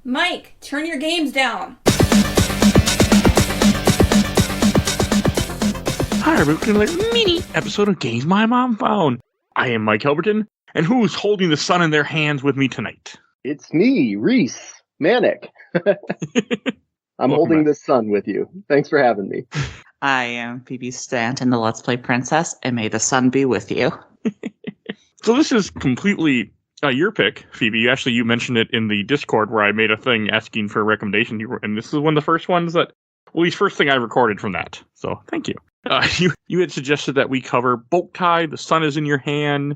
Mike, turn your games down. Hi, we're doing a mini episode of Games My Mom Found. I am Mike Albertin, and who's holding the sun in their hands with me tonight? It's me, Reis, Mahnic. I'm holding the sun with you. Thanks for having me. I am Phoebe Stanton, the Let's Play Princess, and may the sun be with you. So this is completely your pick, Phoebe. You mentioned it in the Discord where I made a thing asking for a recommendation, and this is one of the first ones that, well, at least first thing I recorded from that. So thank you. You had suggested that we cover Boktai, The Sun is in Your Hand,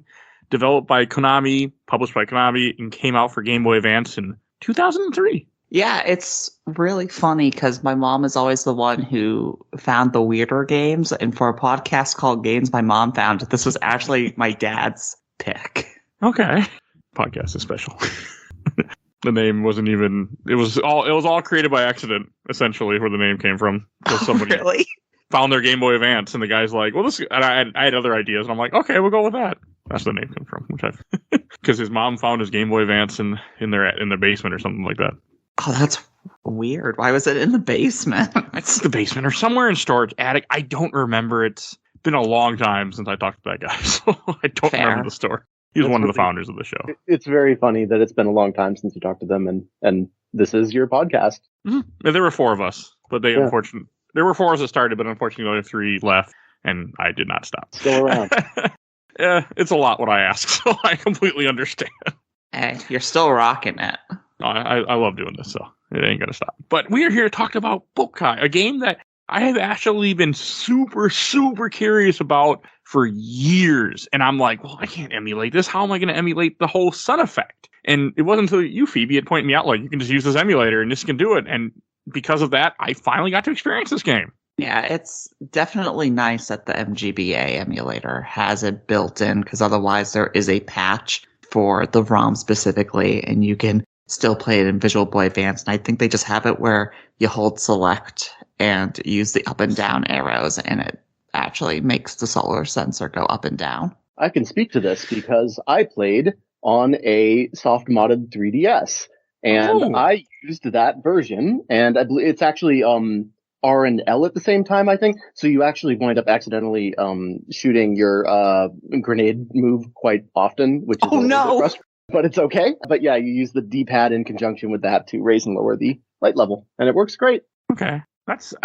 developed by Konami, published by Konami, and came out for Game Boy Advance in 2003. Yeah, it's really funny because my mom is always the one who found the weirder games, and for a podcast called Games My Mom Found, this was actually my dad's pick. Okay. Podcast is special. The name wasn't even, it was all created by accident, essentially, where the name came from. So somebody Really? found their Game Boy Advance, and the guy's like, well, and I had other ideas, and I'm like, okay, we'll go with that. That's where the name came from, because his mom found his Game Boy Advance in their basement or something like that. Oh, that's weird. Why was it in the basement? It's the basement or somewhere in storage attic. I don't remember. It's been a long time since I talked to that guy, so I don't remember the story. He was one of the founders of the show. It's very funny that it's been a long time since you talked to them, and this is your podcast. Mm-hmm. Yeah, there were four of us, but unfortunately, there were four of us that started, but unfortunately only three left, and I did not stop. Still around. Yeah, it's a lot what I ask, so I completely understand. Hey, you're still rocking it. I love doing this, so it ain't gonna stop. But we are here to talk about Boktai, a game that I have actually been super, super curious about for years. And I'm like, well, I can't emulate this. How am I going to emulate the whole sun effect? And it wasn't until you, Phoebe, had pointed me out, like, you can just use this emulator and this can do it. And because of that, I finally got to experience this game. Yeah, it's definitely nice that the MGBA emulator has it built in, because otherwise there is a patch for the ROM specifically, and you can still play it in Visual Boy Advance. And I think they just have it where you hold select and use the up and down arrows, and it actually makes the solar sensor go up and down. I can speak to this because I played on a soft modded 3DS, and I used that version, and I believe it's actually R and L at the same time, I think. So you actually wind up accidentally shooting your grenade move quite often, which is a little bit frustrating, but it's okay. But yeah, you use the D-pad in conjunction with that to raise and lower the light level, and it works great. Okay.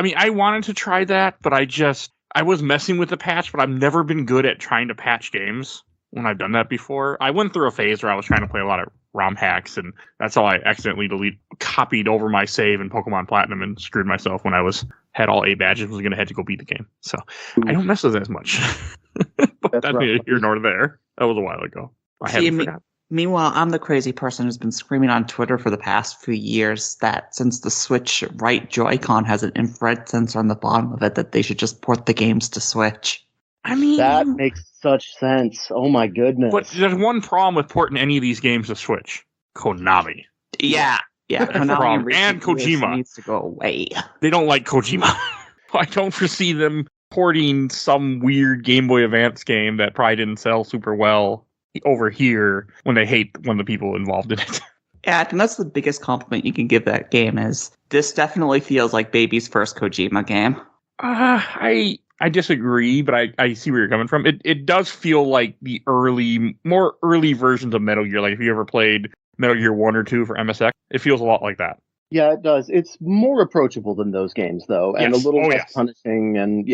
I wanted to try that, but I was messing with the patch, but I've never been good at trying to patch games when I've done that before. I went through a phase where I was trying to play a lot of ROM hacks, and that's how I accidentally copied over my save in Pokemon Platinum and screwed myself when I had all 8 badges, was going to have to go beat the game. So I don't mess with it as much. But that's neither here nor there. That was a while ago. I haven't forgotten. Meanwhile, I'm the crazy person who's been screaming on Twitter for the past few years that since the Switch right Joy-Con has an infrared sensor on the bottom of it, that they should just port the games to Switch. I mean, that makes such sense. Oh my goodness. But there's one problem with porting any of these games to Switch. Konami. Yeah. Konami and Kojima needs to go away. They don't like Kojima. I don't foresee them porting some weird Game Boy Advance game that probably didn't sell super well over here when they hate one of the people involved in it. Yeah, I think that's the biggest compliment you can give that game is this definitely feels like baby's first Kojima game. I disagree, but I see where you're coming from. It does feel like the more early versions of Metal Gear. Like if you ever played Metal Gear 1 or 2 for MSX, it feels a lot like that. Yeah, it does. It's more approachable than those games, though, and a little less punishing. And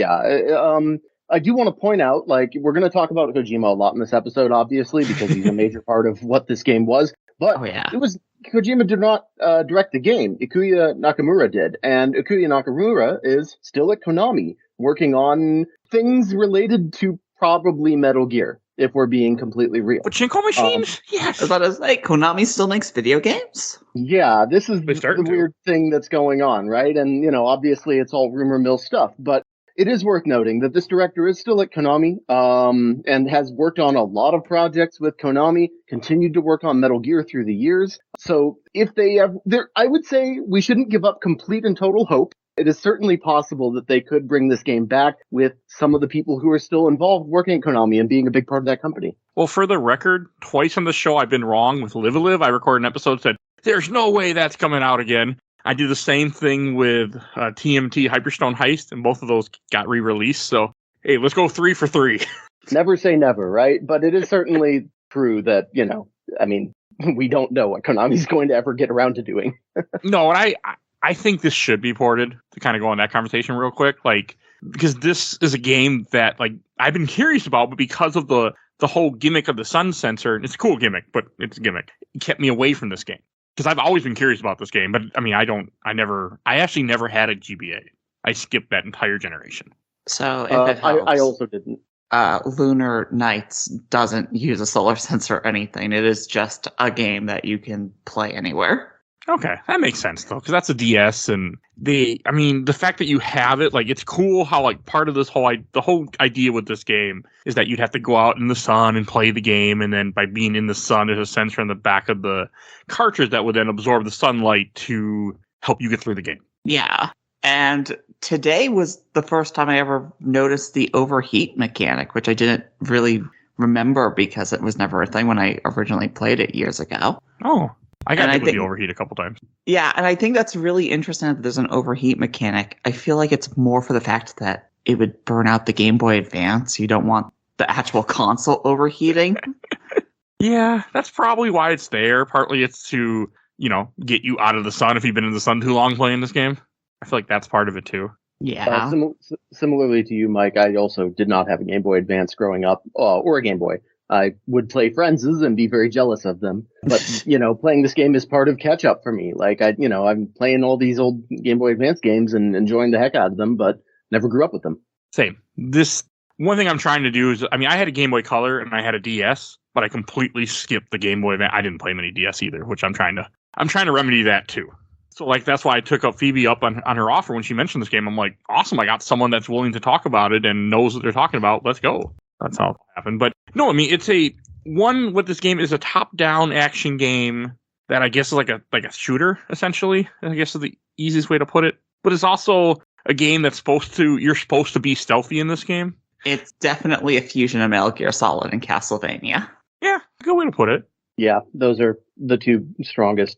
I do want to point out, like, we're going to talk about Kojima a lot in this episode, obviously, because he's a major part of what this game was. But Kojima did not direct the game. Ikuya Nakamura did. And Ikuya Nakamura is still at Konami, working on things related to probably Metal Gear, if we're being completely real. Pachinko machines? Yes. I was about to say, Konami still makes video games? Yeah, this is the weird thing that's going on, right? And, obviously it's all rumor mill stuff, but it is worth noting that this director is still at Konami, and has worked on a lot of projects with Konami, continued to work on Metal Gear through the years. So if they have, I would say we shouldn't give up complete and total hope. It is certainly possible that they could bring this game back with some of the people who are still involved working at Konami and being a big part of that company. Well, for the record, twice on the show I've been wrong with Live A Live. I recorded an episode that said there's no way that's coming out again. I did the same thing with TMT Hyperstone Heist, and both of those got re-released. So, hey, let's go 3 for 3. Never say never, right? But it is certainly true that, we don't know what Konami's going to ever get around to doing. No, and I think this should be ported, to kind of go on that conversation real quick. Because this is a game that, I've been curious about, but because of the whole gimmick of the sun sensor, it's a cool gimmick, but it's a gimmick. It kept me away from this game. Because I've always been curious about this game, but I actually never had a GBA. I skipped that entire generation. So if it helps, I also didn't. Lunar Nights doesn't use a solar sensor or anything. It is just a game that you can play anywhere. Okay, that makes sense though, because that's a DS, and the fact that you have it, it's cool how part of this the whole idea with this game is that you'd have to go out in the sun and play the game, and then by being in the sun, there's a sensor in the back of the cartridge that would then absorb the sunlight to help you get through the game. Yeah, and today was the first time I ever noticed the overheat mechanic, which I didn't really remember because it was never a thing when I originally played it years ago. Oh. I got hit with the overheat a couple times. Yeah, and I think that's really interesting that there's an overheat mechanic. I feel like it's more for the fact that it would burn out the Game Boy Advance. You don't want the actual console overheating. Yeah, that's probably why it's there. Partly it's to, get you out of the sun if you've been in the sun too long playing this game. I feel like that's part of it too. Yeah. Similarly to you, Mike, I also did not have a Game Boy Advance growing up, or a Game Boy. I would play friends and be very jealous of them. But, playing this game is part of catch up for me. I'm playing all these old Game Boy Advance games and enjoying the heck out of them, but never grew up with them. Same. This one thing I'm trying to do is, I had a Game Boy Color and I had a DS, but I completely skipped the Game Boy Advance. I didn't play many DS either, which I'm trying to remedy that too. So that's why I took up Phoebe up on her offer when she mentioned this game. I'm like, awesome. I got someone that's willing to talk about it and knows what they're talking about. Let's go. That's how it happened. But no, what this game is a top-down action game that I guess is like a shooter, essentially. I guess is the easiest way to put it. But it's also a game that's you're supposed to be stealthy in this game. It's definitely a fusion of Metal Gear Solid and Castlevania. Yeah, good way to put it. Yeah, those are the two strongest,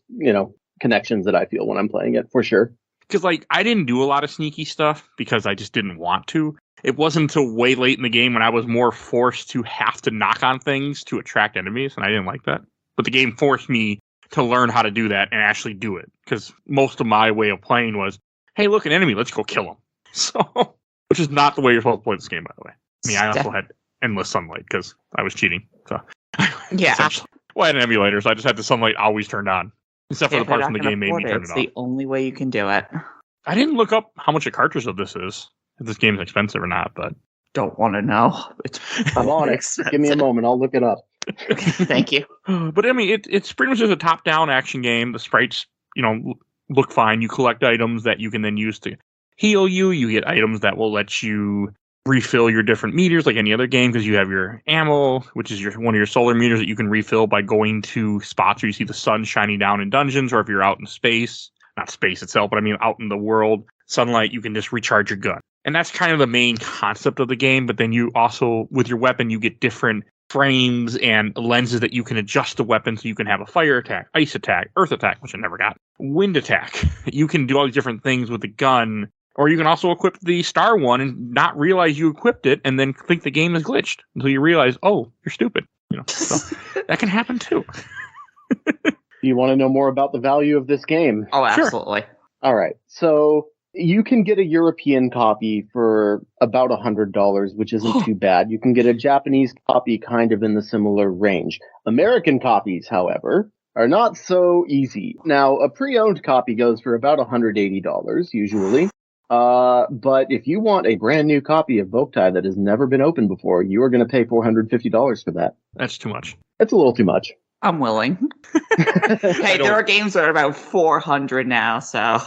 connections that I feel when I'm playing it, for sure. Because, I didn't do a lot of sneaky stuff because I just didn't want to. It wasn't until way late in the game when I was more forced to have to knock on things to attract enemies, and I didn't like that. But the game forced me to learn how to do that and actually do it. Because most of my way of playing was, hey, look, an enemy, let's go kill him. So, which is not the way you're supposed to play this game, by the way. I also had endless sunlight because I was cheating. So, yeah. Well, I had an emulator, so I just had the sunlight always turned on. Except for the parts in the game made me turn it off. It's the only way you can do it. I didn't look up how much a cartridge of this is. If this game is expensive or not, but don't want to know. I'm on it. Give me a moment. I'll look it up. Thank you. But it's pretty much just a top-down action game. The sprites, look fine. You collect items that you can then use to heal you. You get items that will let you refill your different meters like any other game because you have your ammo, which is one of your solar meters that you can refill by going to spots where you see the sun shining down in dungeons, or if you're out in space, not space itself, but out in the world, sunlight, you can just recharge your gun. And that's kind of the main concept of the game. But then you also, with your weapon, you get different frames and lenses that you can adjust the weapon so you can have a fire attack, ice attack, earth attack, which I never got, wind attack. You can do all these different things with the gun. Or you can also equip the star one and not realize you equipped it and then think the game is glitched until you realize, oh, you're stupid. So that can happen too. Do you want to know more about the value of this game? Oh, absolutely. Sure. All right. So you can get a European copy for about $100, which isn't too bad. You can get a Japanese copy kind of in the similar range. American copies, however, are not so easy. Now, a pre-owned copy goes for about $180 usually. But if you want a brand new copy of Boktai that has never been opened before, you are going to pay $450 for that. That's too much. It's a little too much. I'm willing. Hey, there are games that are about $400 now, so.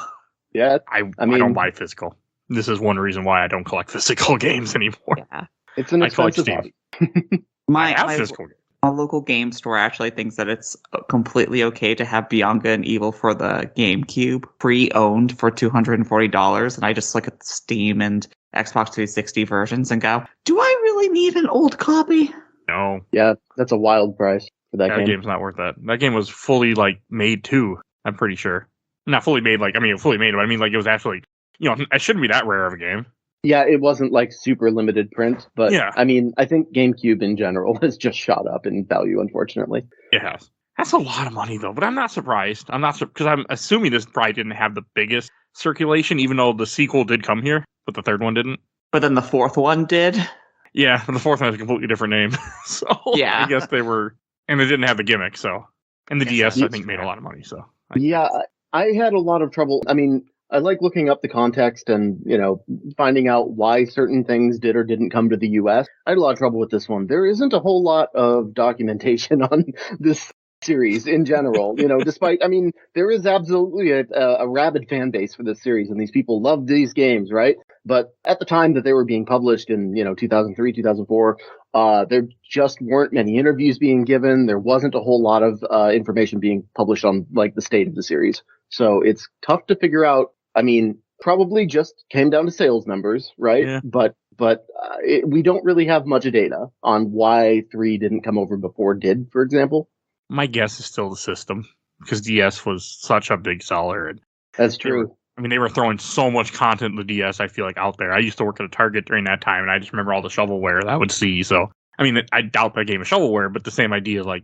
Yeah, I don't buy physical. This is one reason why I don't collect physical games anymore. Yeah. It's an expensive hobby. I have physical games. A local game store actually thinks that it's completely okay to have Bianca and Evil for the GameCube pre-owned for $240, and I just look at Steam and Xbox 360 versions and go, do I really need an old copy? No. Yeah, that's a wild price for that game. That game's not worth that. That game was fully made too. I'm pretty sure. Not fully made, fully made, but I mean, like, it was actually, it shouldn't be that rare of a game. Yeah, it wasn't like super limited print, but yeah. I mean, I think GameCube in general has just shot up in value, unfortunately. It has. That's a lot of money, though, but I'm not surprised. Because I'm assuming this probably didn't have the biggest circulation, even though the sequel did come here, but the third one didn't. But then the fourth one did? Yeah, but the fourth one has a completely different name. So yeah. I guess they were... And they didn't have the gimmick, so... And the DS, I think, made a lot of money, so... I had a lot of trouble. I mean, I like looking up the context and, finding out why certain things did or didn't come to the US. I had a lot of trouble with this one. There isn't a whole lot of documentation on this series in general, despite, I mean, there is absolutely a rabid fan base for this series, and these people love these games, right? But at the time that they were being published in, 2003, 2004, there just weren't many interviews being given. There wasn't a whole lot of information being published on, like, the state of the series. So it's tough to figure out. I mean, probably just came down to sales numbers, right? Yeah. But we don't really have much data on why 3 didn't come over before did, for example. My guess is still the system, because DS was such a big seller. And that's true. They were throwing so much content in the DS, I feel like, out there. I used to work at a Target during that time, and I just remember all the shovelware that I would see. So, I doubt that game of shovelware, but the same idea, like,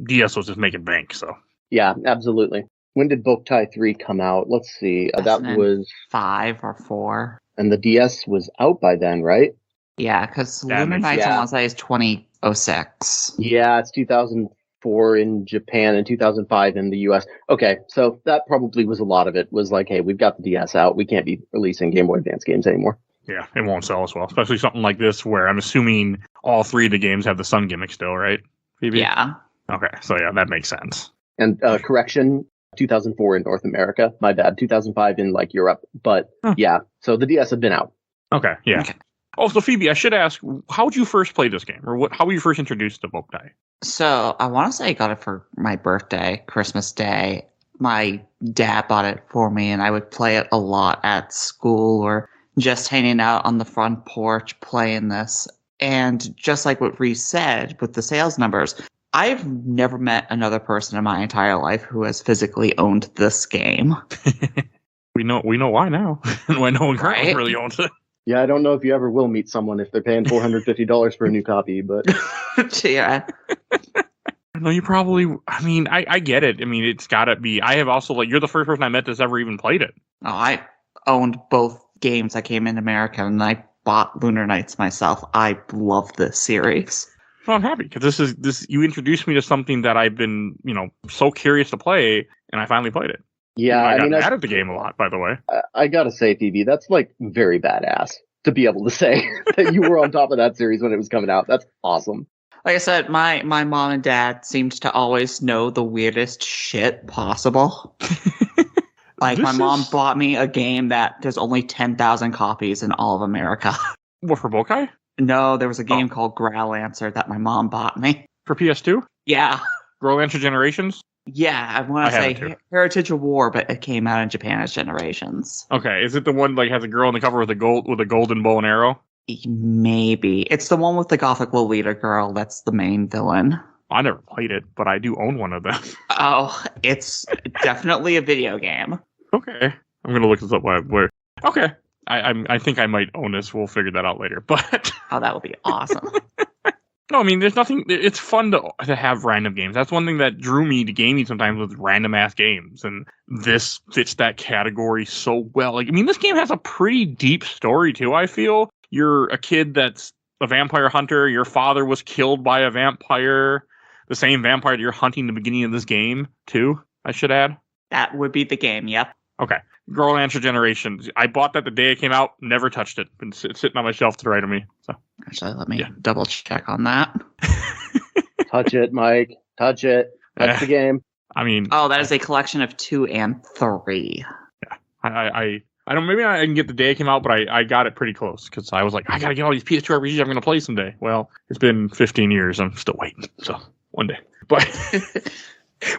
DS was just making bank, so. Yeah, absolutely. When did Boktai 3 come out? Let's see. That was 5 or 4. And the DS was out by then, right? Yeah, because Lunar Nights, I want to say, is 2006. Yeah, it's 2004 in Japan and 2005 in the US. Okay, so that probably was a lot of it. Was like, hey, we've got the DS out. We can't be releasing Game Boy Advance games anymore. Yeah, it won't sell as well. Especially something like this, where I'm assuming all 3 of the games have the sun gimmick still, right, Phoebe? Yeah. Okay, so yeah, that makes sense. And correction, 2004 in North America. My bad. 2005 in like Europe. But yeah, so the DS had been out. Okay, yeah. Okay. Oh, so Phoebe, I should ask, how did you first play this game? Or how were you first introduced to Boktai? So I want to say I got it for my birthday, Christmas Day. My dad bought it for me, and I would play it a lot at school or just hanging out on the front porch playing this. And just like what Reis said with the sales numbers, I've never met another person in my entire life who has physically owned this game. We know why now. Why no one really owns it. Yeah, I don't know if you ever will meet someone if they're paying $450 for a new copy, but yeah. No, you probably. I get it. It's gotta be. I have also you're the first person I met that's ever even played it. Oh, I owned both games. I came in America and I bought Lunar Nights myself. I love this series. Well, I'm happy because this. You introduced me to something that I've been, so curious to play, and I finally played it. Yeah, I got mad at the game a lot, by the way. I gotta say, Phoebe, that's very badass to be able to say that you were on top of that series when it was coming out. That's awesome. Like I said, my mom and dad seemed to always know the weirdest shit possible. My mom bought me a game that there's only 10,000 copies in all of America. What, for Boktai? No, there was a game called Growlancer that my mom bought me. For PS2? Yeah. Growlancer Generations? Yeah, I want to say Heritage of War, but it came out in Japan as Generations. Okay, is it the one has a girl on the cover with a golden bow and arrow? Maybe. It's the one with the Gothic Lolita girl that's the main villain. I never played it, but I do own one of them. Oh, it's definitely a video game. Okay. I'm going to look this up. Where? Okay. I think I might own this. We'll figure that out later. But oh, that would be awesome. No, there's nothing. It's fun to have random games. That's one thing that drew me to gaming sometimes, with random ass games, and this fits that category so well. This game has a pretty deep story too. I feel you're a kid that's a vampire hunter. Your father was killed by a vampire, the same vampire that you're hunting in the beginning of this game too. I should add. That would be the game. Yep. Okay. Growlancer Generations. I bought that the day it came out. Never touched it. Been sitting on my shelf to the right of me. So actually, let me double check on that. Touch it, Mike. Touch it. That's the game. That is a collection of 2 and 3. Yeah. I don't. Maybe I can get the day it came out, but I got it pretty close because I was like, I gotta get all these PS2 RPGs I'm gonna play someday. Well, it's been 15 years. I'm still waiting. So one day. But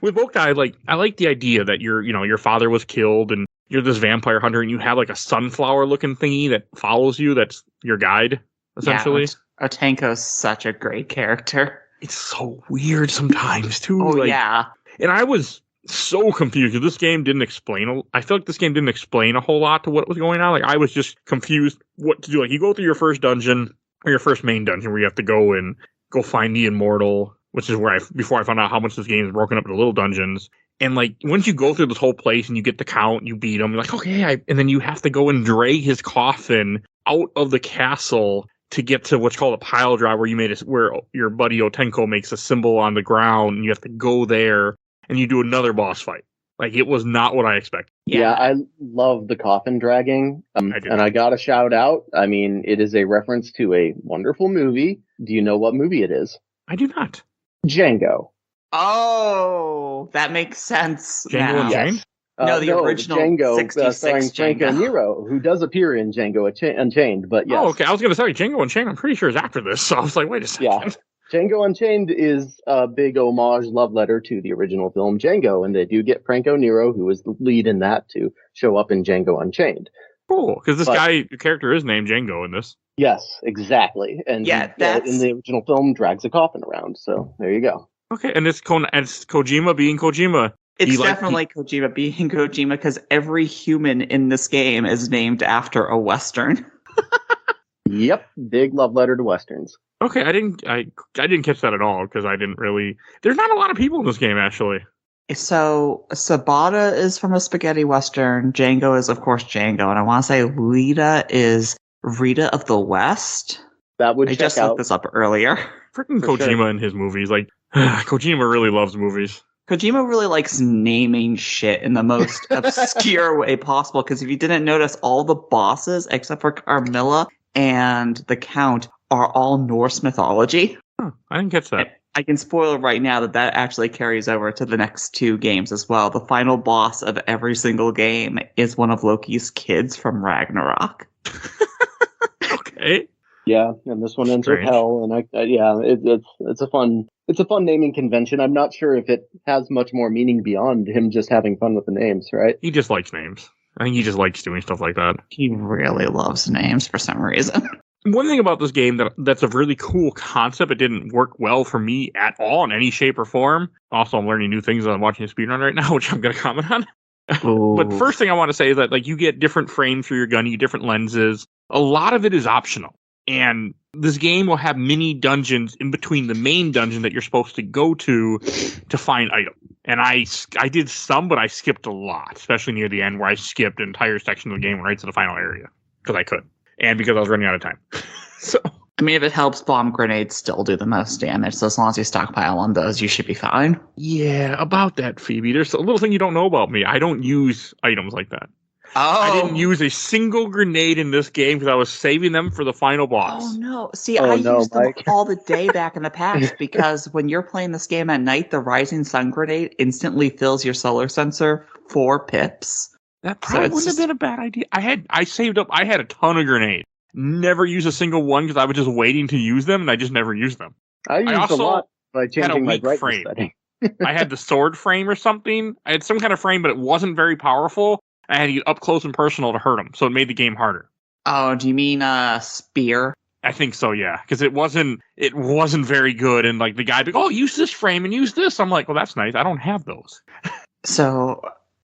with Boktai, I like the idea that your father was killed and you're this vampire hunter and you have a sunflower looking thingy that follows you. That's your guide, essentially. Yeah, Otenko's such a great character. It's so weird sometimes too. Oh, yeah. And I was so confused. This game didn't explain. I feel like this game didn't explain a whole lot to what was going on. Like I was just confused what to do. Like you go through your first dungeon or your first main dungeon where you have to go and go find the immortal, which is where before I found out how much this game is broken up into little dungeons. And like once you go through this whole place and you get the count, you beat him. You're like, okay, and then you have to go and drag his coffin out of the castle to get to what's called a pile drive, where where your buddy Otenko makes a symbol on the ground, and you have to go there and you do another boss fight. Like it was not what I expected. Yeah, I love the coffin dragging. And I got to shout out. I mean, it is a reference to a wonderful movie. Do you know what movie it is? I do not. Django. Oh, that makes sense. Django Unchained? No, the original Django, 66 starring Franco Django. Nero, who does appear in Django Unchained. But yes. Oh, okay. I was going to say Django Unchained. I'm pretty sure is after this. So I was like, wait a second. Yeah. Django Unchained is a big homage love letter to the original film Django, and they do get Franco Nero, who is the lead in that, to show up in Django Unchained. Cool, because the character is named Django in this. Yes, exactly. And that's in the original film drags a coffin around. So there you go. Okay, and it's Kojima being Kojima. It's definitely Kojima being Kojima because every human in this game is named after a Western. Yep, big love letter to Westerns. Okay, I didn't catch that at all because I didn't really. There's not a lot of people in this game actually. So Sabata is from a spaghetti Western. Django is of course Django, and I want to say Lita is Rita of the West. That would I just looked this up earlier. Freaking Kojima and his movies, like Kojima really loves movies. Kojima really likes naming shit in the most obscure way possible, because if you didn't notice, all the bosses, except for Carmilla and the Count, are all Norse mythology. Huh, I didn't catch that. I can spoil right now that actually carries over to the next two games as well. The final boss of every single game is one of Loki's kids from Ragnarok. Okay. Yeah, and this one ends with Hell, and it's a fun naming convention. I'm not sure if it has much more meaning beyond him just having fun with the names, right? He just likes names. I think he just likes doing stuff like that. He really loves names for some reason. One thing about this game that's a really cool concept, it didn't work well for me at all in any shape or form. Also, I'm learning new things as I'm watching a speedrun right now, which I'm going to comment on. But first thing I want to say is that like you get different frames for your gun, you get different lenses. A lot of it is optional. And this game will have mini dungeons in between the main dungeon that you're supposed to go to find items. And I did some, but I skipped a lot, especially near the end where I skipped an entire section of the game right to the final area because I could. And because I was running out of time. So, I mean, if it helps, bomb grenades still do the most damage. So as long as you stockpile on those, you should be fine. Yeah, about that, Phoebe. There's a little thing you don't know about me. I don't use items like that. Oh. I didn't use a single grenade in this game because I was saving them for the final boss. Oh, no. See, I used them all the day back in the past because when you're playing this game at night, the Rising Sun grenade instantly fills your solar sensor 4 pips. That probably wouldn't have been a bad idea. I saved up. I had a ton of grenades. Never used a single one because I was just waiting to use them, and I just never used them. I used a lot by changing my brightness frame. setting. I had the sword frame or something. I had some kind of frame, but it wasn't very powerful. I had to get up close and personal to hurt them, so it made the game harder. Oh, do you mean spear? I think so, yeah, because it wasn't very good, and like the guy, be, oh, use this frame and use this. I'm like, well, that's nice. I don't have those. So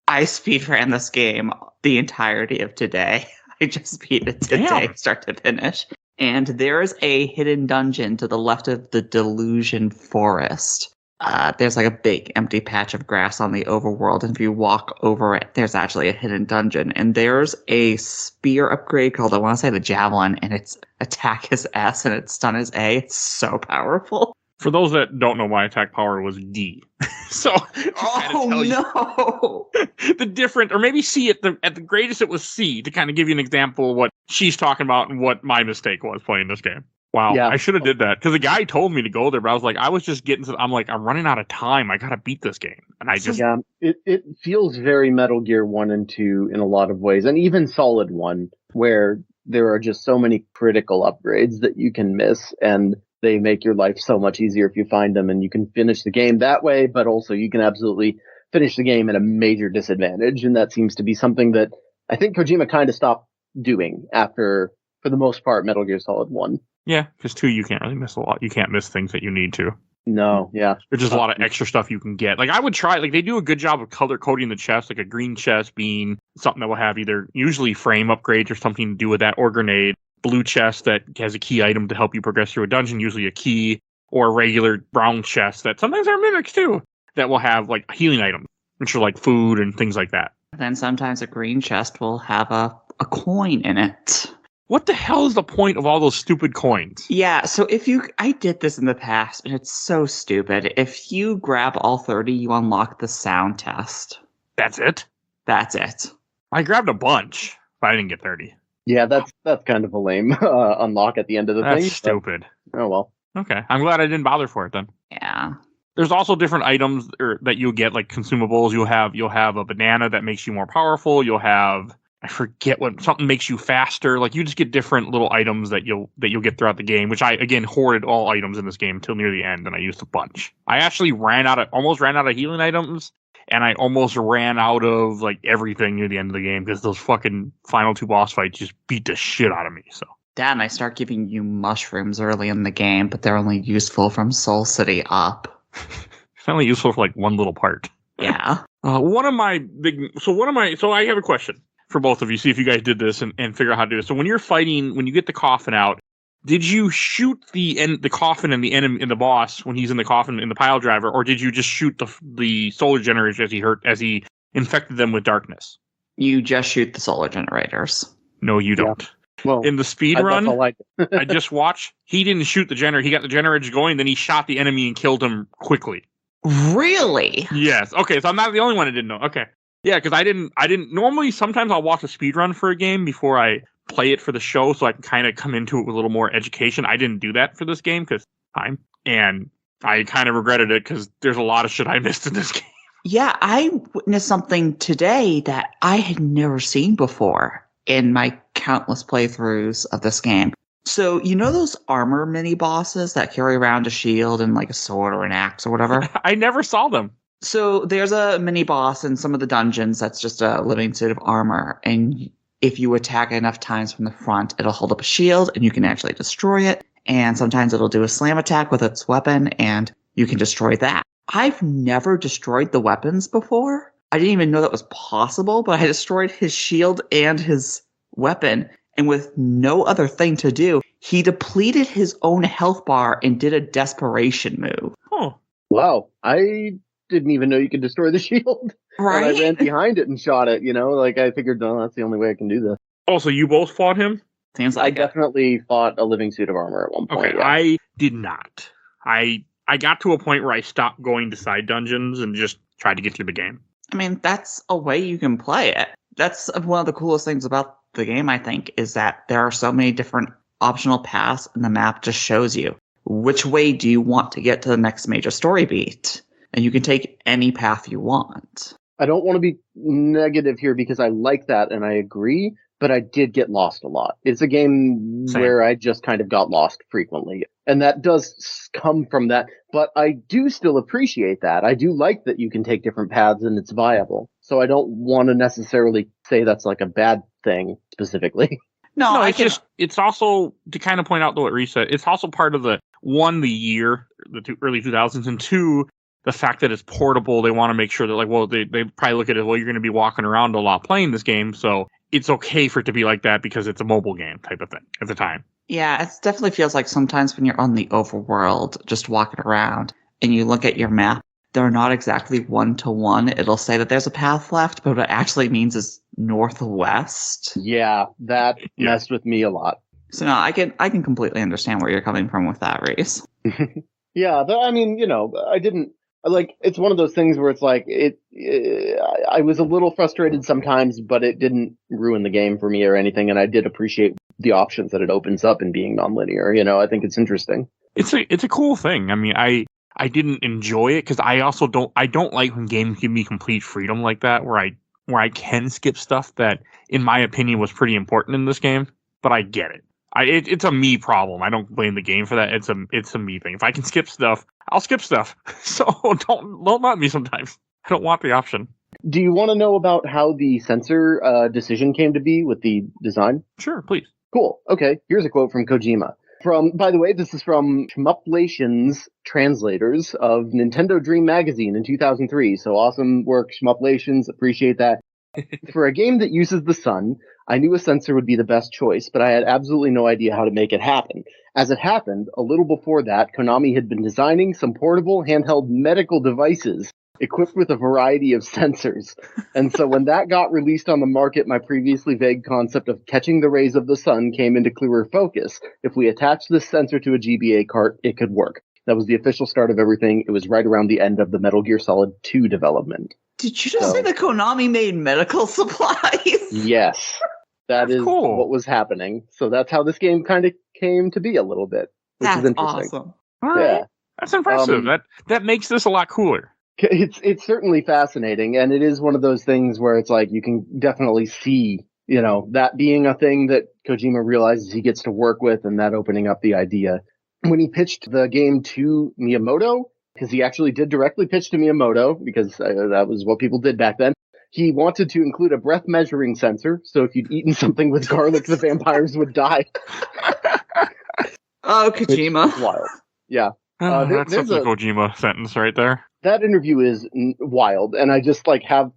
I speedran this game the entirety of today. I just beat it today, start to finish. And there is a hidden dungeon to the left of the Delusion Forest. There's like a big empty patch of grass on the overworld, and if you walk over it, there's actually a hidden dungeon. And there's a spear upgrade called, I want to say, the Javelin, and its attack is S and its stun is A. It's so powerful. For those that don't know, my attack power was D. So, no! The different, or maybe C at the greatest, it was C to kind of give you an example of what she's talking about and what my mistake was playing this game. Wow, yeah. I should have did that because the guy told me to go there, but I was like, I'm running out of time. I gotta beat this game, and I just it feels very Metal Gear 1 and 2 in a lot of ways, and even Solid 1, where there are just so many critical upgrades that you can miss, and they make your life so much easier if you find them, and you can finish the game that way, but also you can absolutely finish the game at a major disadvantage, and that seems to be something that I think Kojima kind of stopped doing after, for the most part, Metal Gear Solid 1. Yeah, because 2, you can't really miss a lot. You can't miss things that you need to. No, yeah. There's just a lot of extra stuff you can get. Like, I would try, like, they do a good job of color coding the chest, like a green chest being something that will have either usually frame upgrades or something to do with that, or grenade. Blue chest that has a key item to help you progress through a dungeon, usually a key, or a regular brown chest that sometimes are mimics too, that will have like healing items, which are like food and things like that. Then sometimes a green chest will have a coin in it. What the hell is the point of all those stupid coins? Yeah, so I did this in the past, and it's so stupid. If you grab all 30, you unlock the sound test. That's it? That's it. I grabbed a bunch, but I didn't get 30. Yeah, that's kind of a lame unlock at the end of the thing. That's stupid. Oh, well. Okay, I'm glad I didn't bother for it then. Yeah. There's also different items that you'll get, like consumables. You'll have a banana that makes you more powerful. You'll have, I forget what, something makes you faster. Like, you just get different little items that you'll get throughout the game, which I, again, hoarded all items in this game until near the end, and I used a bunch. I actually almost ran out of healing items, and I almost ran out of, like, everything near the end of the game, because those fucking final 2 boss fights just beat the shit out of me, so. Dad and I start giving you mushrooms early in the game, but they're only useful from Soul City up. It's only useful for, like, one little part. Yeah. So I have a question for both of you, see if you guys did this and figure out how to do it. So when you're fighting, when you get the coffin out, did you shoot the coffin and the enemy and the boss when he's in the coffin in the pile driver, or did you just shoot the solar generators as he infected them with darkness? You just shoot the solar generators. No, you don't. Well, in the speed run, I just watched. He didn't shoot the generator. He got the generators going, then he shot the enemy and killed him quickly. Really? Yes. Okay, so I'm not the only one that didn't know. Okay. Yeah, because I didn't normally, sometimes I'll watch a speed run for a game before I play it for the show, so I can kind of come into it with a little more education. I didn't do that for this game because time, and I kind of regretted it because there's a lot of shit I missed in this game. Yeah, I witnessed something today that I had never seen before in my countless playthroughs of this game. So, you know those armor mini bosses that carry around a shield and like a sword or an axe or whatever? I never saw them. So there's a mini boss in some of the dungeons that's just a living suit of armor, and if you attack enough times from the front, it'll hold up a shield and you can actually destroy it, and sometimes it'll do a slam attack with its weapon and you can destroy that. I've never destroyed the weapons before. I didn't even know that was possible, but I destroyed his shield and his weapon, and with no other thing to do, he depleted his own health bar and did a desperation move. Oh. Wow. I didn't even know you could destroy the shield. Right? And I ran behind it and shot it, like I figured, no, that's the only way I can do this. Oh, so you both fought him? Seems I like definitely fought a living suit of armor at one point. Okay, Yeah. I did not. I got to a point where I stopped going to side dungeons and just tried to get through the game. I mean, that's a way you can play it. That's one of the coolest things about the game, I think, is that there are so many different optional paths, and the map just shows you which way do you want to get to the next major story beat. And you can take any path you want. I don't want to be negative here because I like that and I agree, but I did get lost a lot. It's a game where I just kind of got lost frequently. And that does come from that. But I do still appreciate that. I do like that you can take different paths and it's viable. So I don't want to necessarily say that's like a bad thing specifically. No, it's also, to kind of point out what Reis said, it's also part of the year, early 2000s, and 2, the fact that it's portable. They want to make sure that, they probably look at it, you're going to be walking around a lot playing this game, so it's okay for it to be like that because it's a mobile game type of thing at the time. Yeah, it definitely feels like sometimes when you're on the overworld, just walking around, and you look at your map, they're not exactly one-to-one. It'll say that there's a path left, but what it actually means is northwest. Yeah, that messed with me a lot. So no, I can completely understand where you're coming from with that, Reis. Yeah, I didn't, it's one of those things where it's like, I was a little frustrated sometimes, but it didn't ruin the game for me or anything, and I did appreciate the options that it opens up in being nonlinear. I think it's interesting. It's a cool thing. I mean, I didn't enjoy it because I also don't like when games give me complete freedom like that, where I can skip stuff that, in my opinion, was pretty important in this game. But I get it. It's a me problem. I don't blame the game for that. It's a me thing. If I can skip stuff, I'll skip stuff. So don't let me sometimes. I don't want the option. Do you want to know about how the censor decision came to be with the design? Sure, please. Cool. Okay, here's a quote from Kojima. By the way, this is from Shmuplation's translators of Nintendo Dream Magazine in 2003. So awesome work, Shmuplations. Appreciate that. For a game that uses the sun, I knew a sensor would be the best choice, but I had absolutely no idea how to make it happen. As it happened, a little before that, Konami had been designing some portable handheld medical devices equipped with a variety of sensors. And so when that got released on the market, my previously vague concept of catching the rays of the sun came into clearer focus. If we attached this sensor to a GBA cart, it could work. That was the official start of everything. It was right around the end of the Metal Gear Solid 2 development. Did you just say that Konami made medical supplies? Yes. That's cool. What was happening. So that's how this game kind of came to be a little bit, which is interesting. Awesome. All right. Yeah. That's impressive. That makes this a lot cooler. It's certainly fascinating, and it is one of those things where it's like you can definitely see, that being a thing that Kojima realizes he gets to work with, and that opening up the idea. When he pitched the game to Miyamoto, because he actually did directly pitch to Miyamoto, because that was what people did back then, he wanted to include a breath measuring sensor, so if you'd eaten something with garlic, the vampires would die. Oh, Kojima. Wild. Yeah. That's such a Kojima sentence right there. That interview is wild, and I just have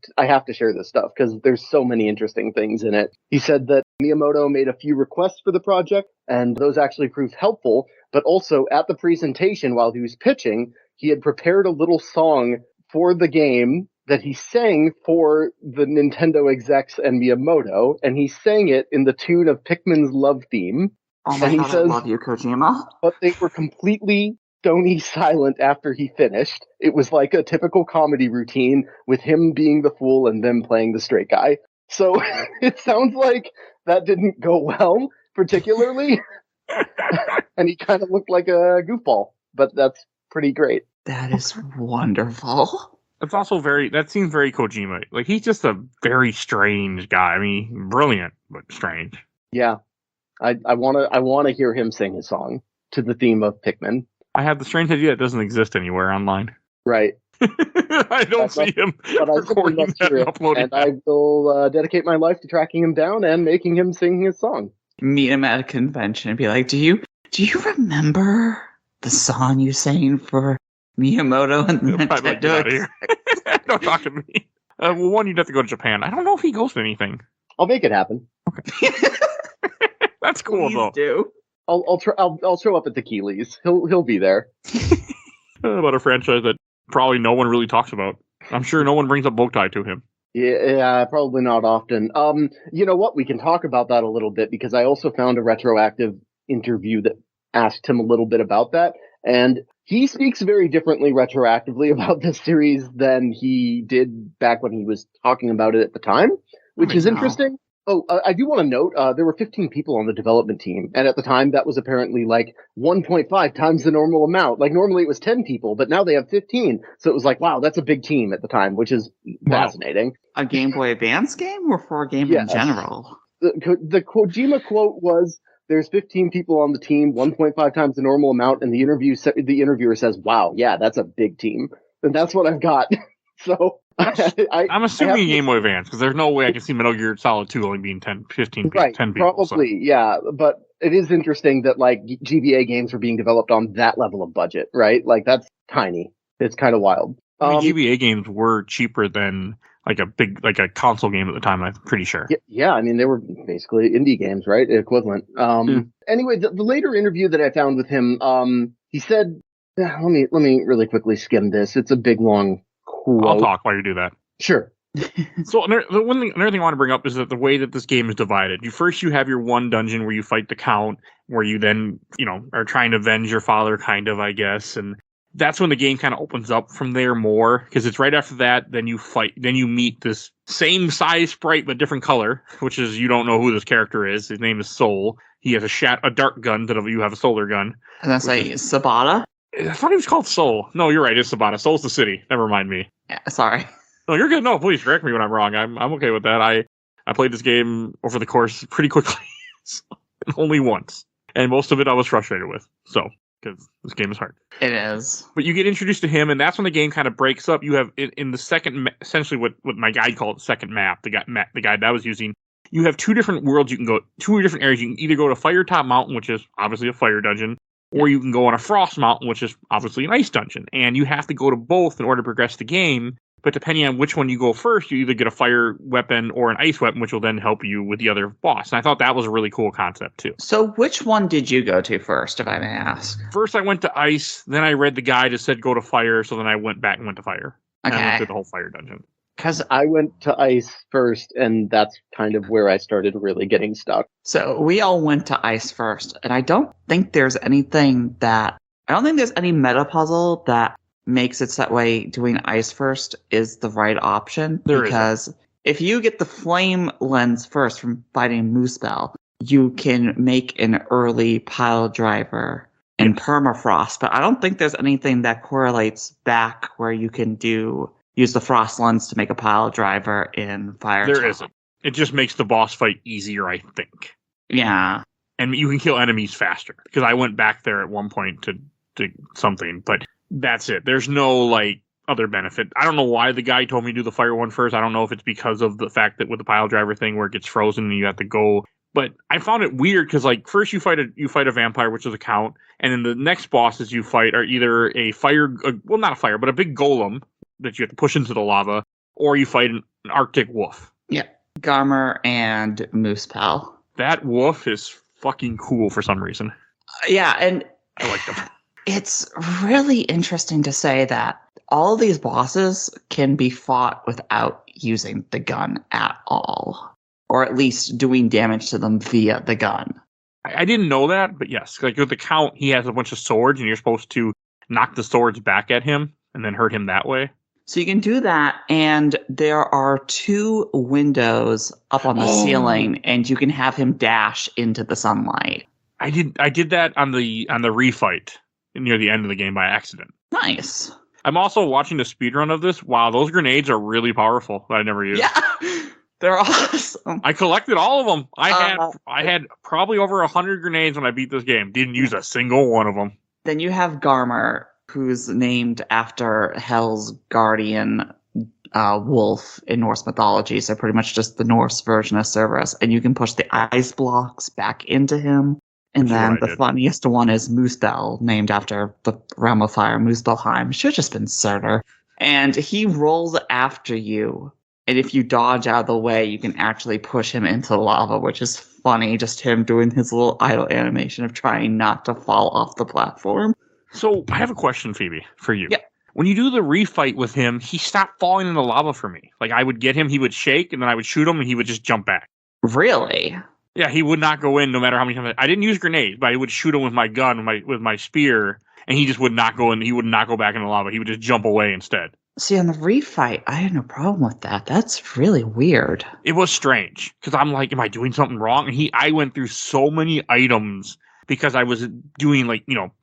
to share this stuff because there's so many interesting things in it. He said that Miyamoto made a few requests for the project, and those actually proved helpful, but also at the presentation while he was pitching, he had prepared a little song for the game that he sang for the Nintendo execs and Miyamoto, and he sang it in the tune of Pikmin's love theme. Oh my God, I love you, Kojima. But they were completely stony silent after he finished. It was like a typical comedy routine with him being the fool and them playing the straight guy. So it sounds like that didn't go well, particularly. And he kind of looked like a goofball, but that's pretty great. That is wonderful. It's also that seems very Kojima. Like, he's just a very strange guy. I mean, brilliant, but strange. Yeah. I want to hear him sing his song to the theme of Pikmin. I have the strange idea it doesn't exist anywhere online. Right. I don't see him recording that and uploading that. I will dedicate my life to tracking him down and making him sing his song. Meet him at a convention and be like, do you remember the song you sang for Miyamoto and Nintendo? Don't talk to me. Well, one, you'd have to go to Japan. I don't know if he goes to anything. I'll make it happen. Okay. That's cool, Please though. Do. I'll show up at the Keeleys. He'll be there. About a franchise that probably no one really talks about. I'm sure no one brings up Boktai to him. Yeah, probably not often. You know what? We can talk about that a little bit because I also found a retroactive interview that asked him a little bit about that, and he speaks very differently retroactively about this series than he did back when he was talking about it at the time, which is interesting. Oh, I do want to note, there were 15 people on the development team, and at the time that was apparently like 1.5 times the normal amount. Like normally it was 10 people, but now they have 15. So it was like, wow, that's a big team at the time, which is fascinating. A Game Boy Advance game or for a game in general? The Kojima quote was, there's 15 people on the team, 1.5 times the normal amount, and the interviewer says, wow, yeah, that's a big team. And that's what I've got. So... I'm assuming Game Boy Advance, because there's no way I can see Metal Gear Solid 2 only being 10 people. Probably, so. Yeah. But it is interesting that, like, GBA games were being developed on that level of budget, right? Like, that's tiny. It's kind of wild. GBA games were cheaper than, like, a console game at the time, I'm pretty sure. Yeah, I mean, they were basically indie games, right? Equivalent. Anyway, the later interview that I found with him, he said, let me really quickly skim this. It's a big, long quote. I'll talk while you do that. Sure. So another thing I want to bring up is that the way that this game is divided. You have your one dungeon where you fight the Count, where you then, are trying to avenge your father, kind of, I guess. And that's when the game kind of opens up from there more, because it's right after that, then you meet this same size sprite but different color, which is, you don't know who this character is. His name is Soul. He has a dark gun instead of you have a solar gun. And that's like Sabata? I thought he was called Soul. No, you're right. It's Sabata. Soul's the city. Never mind me. Yeah, sorry. No, you're good. No, please correct me when I'm wrong. I'm okay with that. I played this game over the course pretty quickly. Only once. And most of it I was frustrated with. So, because this game is hard. It is. But you get introduced to him, and that's when the game kind of breaks up. You have, in the second, essentially what my guide called the second map, the guide I was using, you have two different worlds you can go, two different areas. You can either go to Firetop Mountain, which is obviously a fire dungeon, or you can go on a Frost Mountain, which is obviously an ice dungeon. And you have to go to both in order to progress the game. But depending on which one you go first, you either get a fire weapon or an ice weapon, which will then help you with the other boss. And I thought that was a really cool concept, too. So which one did you go to first, if I may ask? First, I went to ice. Then I read the guide that said go to fire. So then I went back and went to fire. Okay. And I went through the whole fire dungeon. Because I went to ice first, and that's kind of where I started really getting stuck. So we all went to ice first. And I don't think there's any meta puzzle that makes it that way doing ice first is the right option. Because if you get the flame lens first from fighting Moosebell, you can make an early pile driver in permafrost. But I don't think there's anything that correlates back where you can use the frost lens to make a pile driver in Fire. There isn't. It just makes the boss fight easier, I think. Yeah. And you can kill enemies faster. Because I went back there at one point to something, but that's it. There's no, other benefit. I don't know why the guy told me to do the fire one first. I don't know if it's because of the fact that with the pile driver thing where it gets frozen and you have to go. But I found it weird because, first you fight a vampire, which is a count, and then the next bosses you fight are either not a fire, but a big golem that you have to push into the lava, or you fight an Arctic wolf. Yeah. Garmer and Moosepal. That wolf is fucking cool for some reason. Yeah, and I like them. It's really interesting to say that all these bosses can be fought without using the gun at all. Or at least doing damage to them via the gun. I didn't know that, but yes. With the count, he has a bunch of swords, and you're supposed to knock the swords back at him and then hurt him that way. So you can do that, and there are 2 windows up on the ceiling, and you can have him dash into the sunlight. I did that on the refight near the end of the game by accident. Nice. I'm also watching the speedrun of this. Wow, those grenades are really powerful that I never used. Yeah, they're awesome. I collected all of them. I had probably over 100 grenades when I beat this game. Didn't use a single one of them. Then you have Garmer, who's named after Hell's guardian wolf in Norse mythology. So pretty much just the Norse version of Cerberus. And you can push the ice blocks back into him. And then the funniest one is Moosebell, named after the realm of fire, Moosebellheim. Should have just been Surtur. And he rolls after you. And if you dodge out of the way, you can actually push him into the lava, which is funny. Just him doing his little idle animation of trying not to fall off the platform. So I have a question, Phoebe, for you. Yeah. When you do the refight with him, he stopped falling in the lava for me. I would get him, he would shake, and then I would shoot him, and he would just jump back. Really? Yeah, he would not go in no matter how many times. I didn't use grenades, but I would shoot him with my gun, with my spear, and he just would not go in. He would not go back in the lava. He would just jump away instead. See, on the refight, I had no problem with that. That's really weird. It was strange, because I'm like, am I doing something wrong? And I went through so many items because I was doing,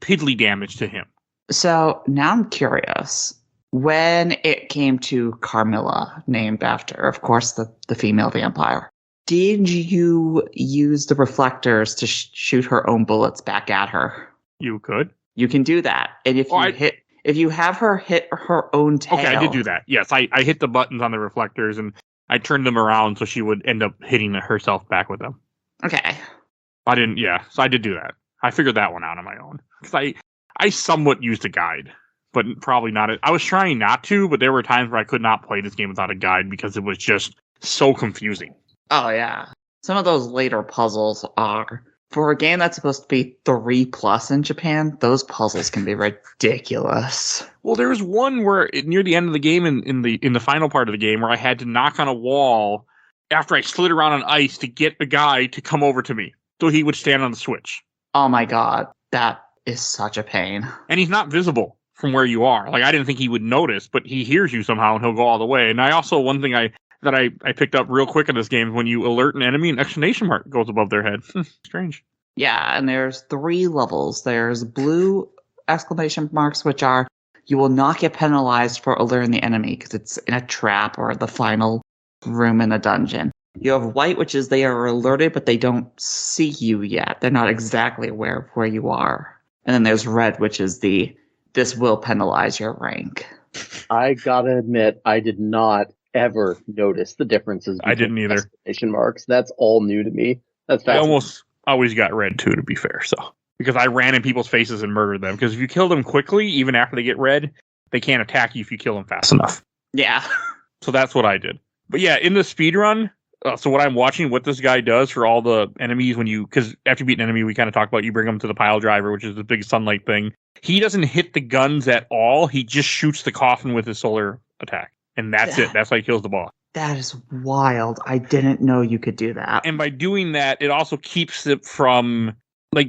piddly damage to him. So now I'm curious. When it came to Carmilla, named after, of course, the female vampire, did you use the reflectors to shoot her own bullets back at her? You could. You can do that. And if you have her hit her own tail. Okay, I did do that. Yes, I hit the buttons on the reflectors and I turned them around so she would end up hitting herself back with them. Okay. So I did do that. I figured that one out on my own. Because I somewhat used a guide, but probably not. I was trying not to, but there were times where I could not play this game without a guide because it was just so confusing. Oh, yeah. Some of those later puzzles are, for a game that's supposed to be 3+ in Japan, those puzzles can be ridiculous. Well, there was one where near the end of the game, in the final part of the game, where I had to knock on a wall after I slid around on ice to get a guy to come over to me, so he would stand on the switch. Oh my god, that is such a pain. And he's not visible from where you are. I didn't think he would notice, but he hears you somehow and he'll go all the way. And I also, one thing that I picked up real quick in this game, when you alert an enemy, an exclamation mark goes above their head. Strange. Yeah, and there's 3 levels. There's blue exclamation marks, which are, you will not get penalized for alerting the enemy because it's in a trap or the final room in a dungeon. You have white, which is they are alerted, but they don't see you yet. They're not exactly aware of where you are. And then there's red, which is this will penalize your rank. I gotta admit, I did not ever noticed the differences between I didn't either. exclamation marks. That's all new to me. That's I fascinating. almost always got red too, to be fair. So because I ran in people's faces and murdered them. Because if you kill them quickly, even after they get red, they can't attack you if you kill them fast enough. Yeah. So that's what I did. But yeah, in the speed run, so what I'm watching, what this guy does for all the enemies because after you beat an enemy, we kind of talk about you bring them to the pile driver, which is the big sunlight thing. He doesn't hit the guns at all. He just shoots the coffin with his solar attack. And that's it. That's how he kills the boss. That is wild. I didn't know you could do that. And by doing that, it also keeps it from,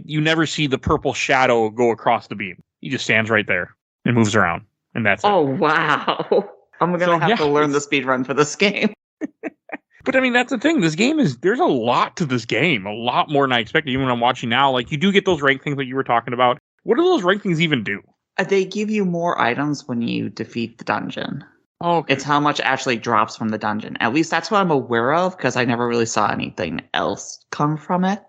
you never see the purple shadow go across the beam. He just stands right there and moves around. And that's it. Oh, wow. I'm going to have to learn the speed run for this game. But I mean, that's the thing. This game there's a lot to this game. A lot more than I expected. Even when I'm watching now, you do get those rank things that you were talking about. What do those rank things even do? They give you more items when you defeat the dungeon. Oh, okay. It's how much actually drops from the dungeon. At least that's what I'm aware of, because I never really saw anything else come from it.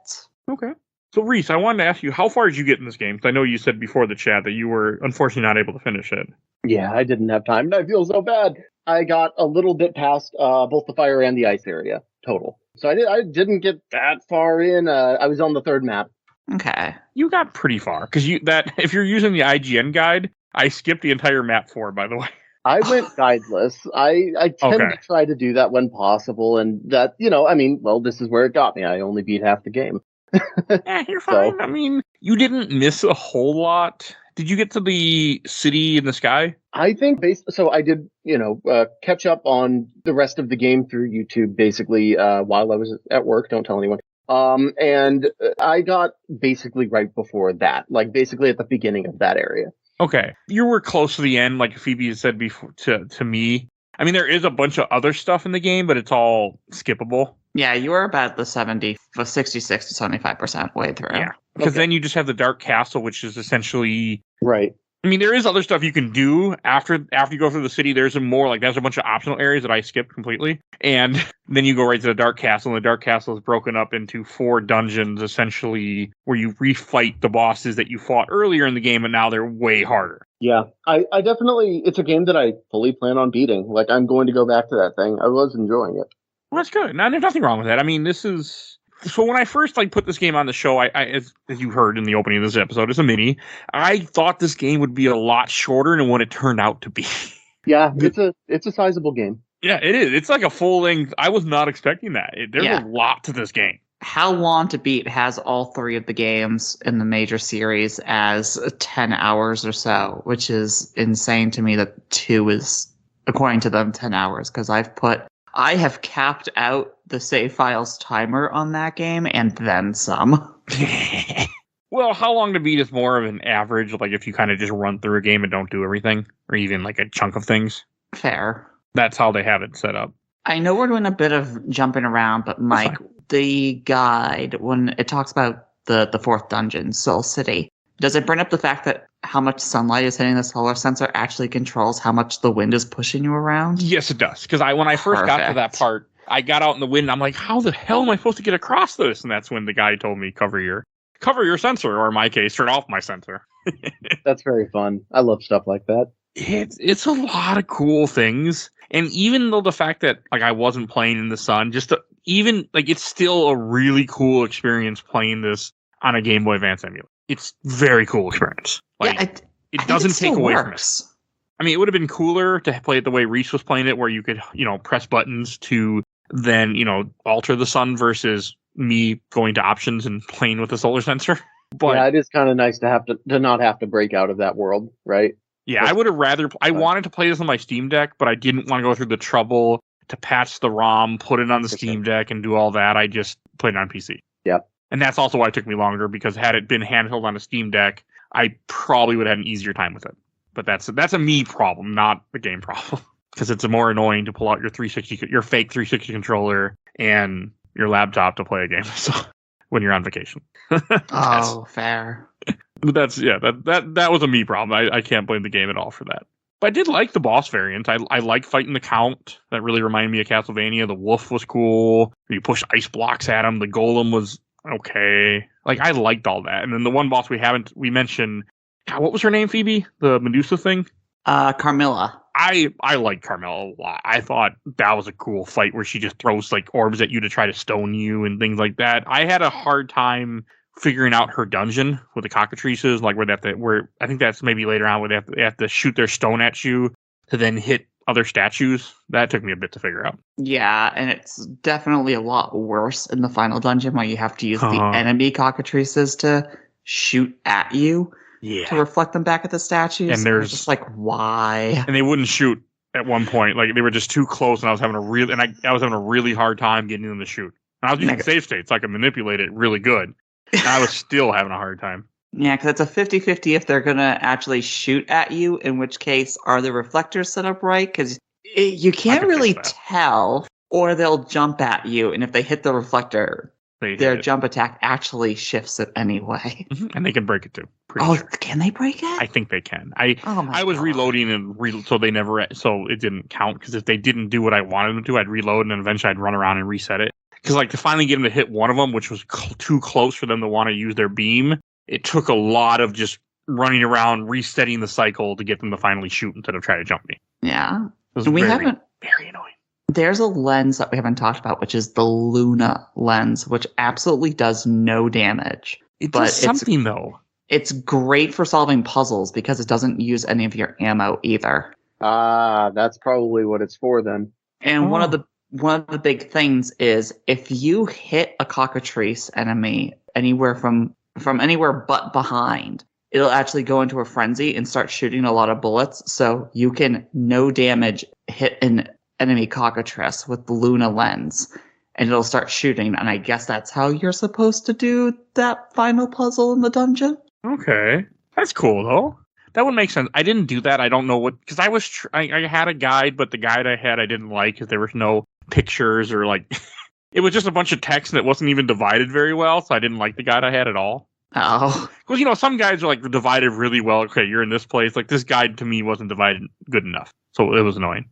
Okay. So, Reis, I wanted to ask you, how far did you get in this game? Because I know you said before the chat that you were unfortunately not able to finish it. Yeah, I didn't have time, and I feel so bad. I got a little bit past both the fire and the ice area total. So I didn't get that far in. I was on the third map. Okay. You got pretty far, because if you're using the IGN guide, I skipped the entire map 4, by the way. I went guideless. I tend to try to do that when possible, and that, this is where it got me. I only beat half the game. You're fine. So, you didn't miss a whole lot. Did you get to the city in the sky? I think so I did, catch up on the rest of the game through YouTube, basically, while I was at work. Don't tell anyone. And I got basically right before that, basically at the beginning of that area. Okay. You were close to the end, like Phoebe had said before to me. There is a bunch of other stuff in the game, but it's all skippable. Yeah, you were about the 66 to 75% way through. Yeah. Because then you just have the Dark Castle, which is essentially... Right. There is other stuff you can do after you go through the city. There's there's a bunch of optional areas that I skipped completely. And then you go right to the Dark Castle, and the Dark Castle is broken up into 4 dungeons, essentially, where you refight the bosses that you fought earlier in the game, and now they're way harder. Yeah, I definitely, it's a game that I fully plan on beating. I'm going to go back to that thing. I was enjoying it. Well, that's good. Now, there's nothing wrong with that. This is... So when I first put this game on the show, I as you heard in the opening of this episode, it's a mini. I thought this game would be a lot shorter than what it turned out to be. Yeah, it's a sizable game. Yeah, it is. It's like a full length. I was not expecting that. There's a lot to this game. How Long to Beat has all 3 of the games in the major series as 10 hours or so, which is insane to me that 2 is, according to them, 10 hours, because I have capped out the save files timer on that game and then some. Well, How Long to Beat is more of an average, if you kind of just run through a game and don't do everything, or even a chunk of things. Fair. That's how they have it set up. I know we're doing a bit of jumping around, but Mike, the guide, when it talks about the 4th dungeon, Soul City, does it bring up the fact that how much sunlight is hitting the solar sensor actually controls how much the wind is pushing you around? Yes, it does. Because when I first got to that part, I got out in the wind, and I'm like, how the hell am I supposed to get across this? And that's when the guy told me, cover your sensor, or in my case, turn off my sensor. That's very fun. I love stuff like that. It's a lot of cool things. And even though the fact that I wasn't playing in the sun, it's still a really cool experience playing this on a Game Boy Advance emulator. It's very cool experience. It doesn't take away from it. It would have been cooler to play it the way Reis was playing it, where you could, press buttons to then, alter the sun versus me going to options and playing with the solar sensor. But yeah, it is kind of nice to not have to break out of that world, right? Yeah, I would have I wanted to play this on my Steam Deck, but I didn't want to go through the trouble to patch the ROM, put it on the Steam Deck, and do all that. I just played it on PC. Yeah. And that's also why it took me longer, because had it been handheld on a Steam Deck, I probably would have had an easier time with it. But that's a me problem, not the game problem. Because it's more annoying to pull out your your fake 360 controller and your laptop to play a game. So when you're on vacation. Oh, fair. But that was a me problem. I can't blame the game at all for that. But I did like the boss variant. I like fighting the Count. That really reminded me of Castlevania. The Wolf was cool. You push ice blocks at him. The Golem was okay. I liked all that. And then the one boss we mentioned, what was her name, Phoebe? The Medusa thing? Carmilla. I like Carmel a lot. I thought that was a cool fight where she just throws like orbs at you to try to stone you and things like that. I had a hard time figuring out her dungeon with the cockatrices, like where I think that's maybe later on where they have to shoot their stone at you to then hit other statues. That took me a bit to figure out. Yeah, and it's definitely a lot worse in the final dungeon where you have to use the enemy cockatrices to shoot at you to reflect them back at the statues. And there's just like, why? And they wouldn't shoot at one point. Like they were just too close, and I was having a really hard time getting them to shoot. And I was using save states, so I could manipulate it really good. And I was still having a hard time. Yeah, because it's a 50-50 if they're going to actually shoot at you, in which case, are the reflectors set up right? Because you can't really tell, or they'll jump at you, and if they hit the reflector, their jump attack actually shifts it anyway. And they can break it too. Can they break it? I think they can. I was reloading so it didn't count, because if they didn't do what I wanted them to, I'd reload, and then eventually I'd run around and reset it. Because like to finally get them to hit one of them, which was too close for them to want to use their beam, it took a lot of just running around, resetting the cycle to get them to finally shoot instead of try to jump me. Yeah. It was very annoying. There's a lens that we haven't talked about, which is the Luna lens, which absolutely does no damage. It does something, though. It's great for solving puzzles because it doesn't use any of your ammo either. That's probably what it's for then. And one of the big things is if you hit a cockatrice enemy anywhere from anywhere but behind, it'll actually go into a frenzy and start shooting a lot of bullets. So you can no damage hit an enemy cockatrice with the Luna lens, and it'll start shooting. And I guess that's how you're supposed to do that final puzzle in the dungeon. Okay, that's cool though. That would make sense. I didn't do that. I don't know what, because I had a guide, but the guide I had I didn't like because there was no pictures or like it was just a bunch of text and it wasn't even divided very well. So I didn't like the guide I had at all. Oh, because some guides are like divided really well. Okay, you're in this place. Like this guide to me wasn't divided good enough, so it was annoying.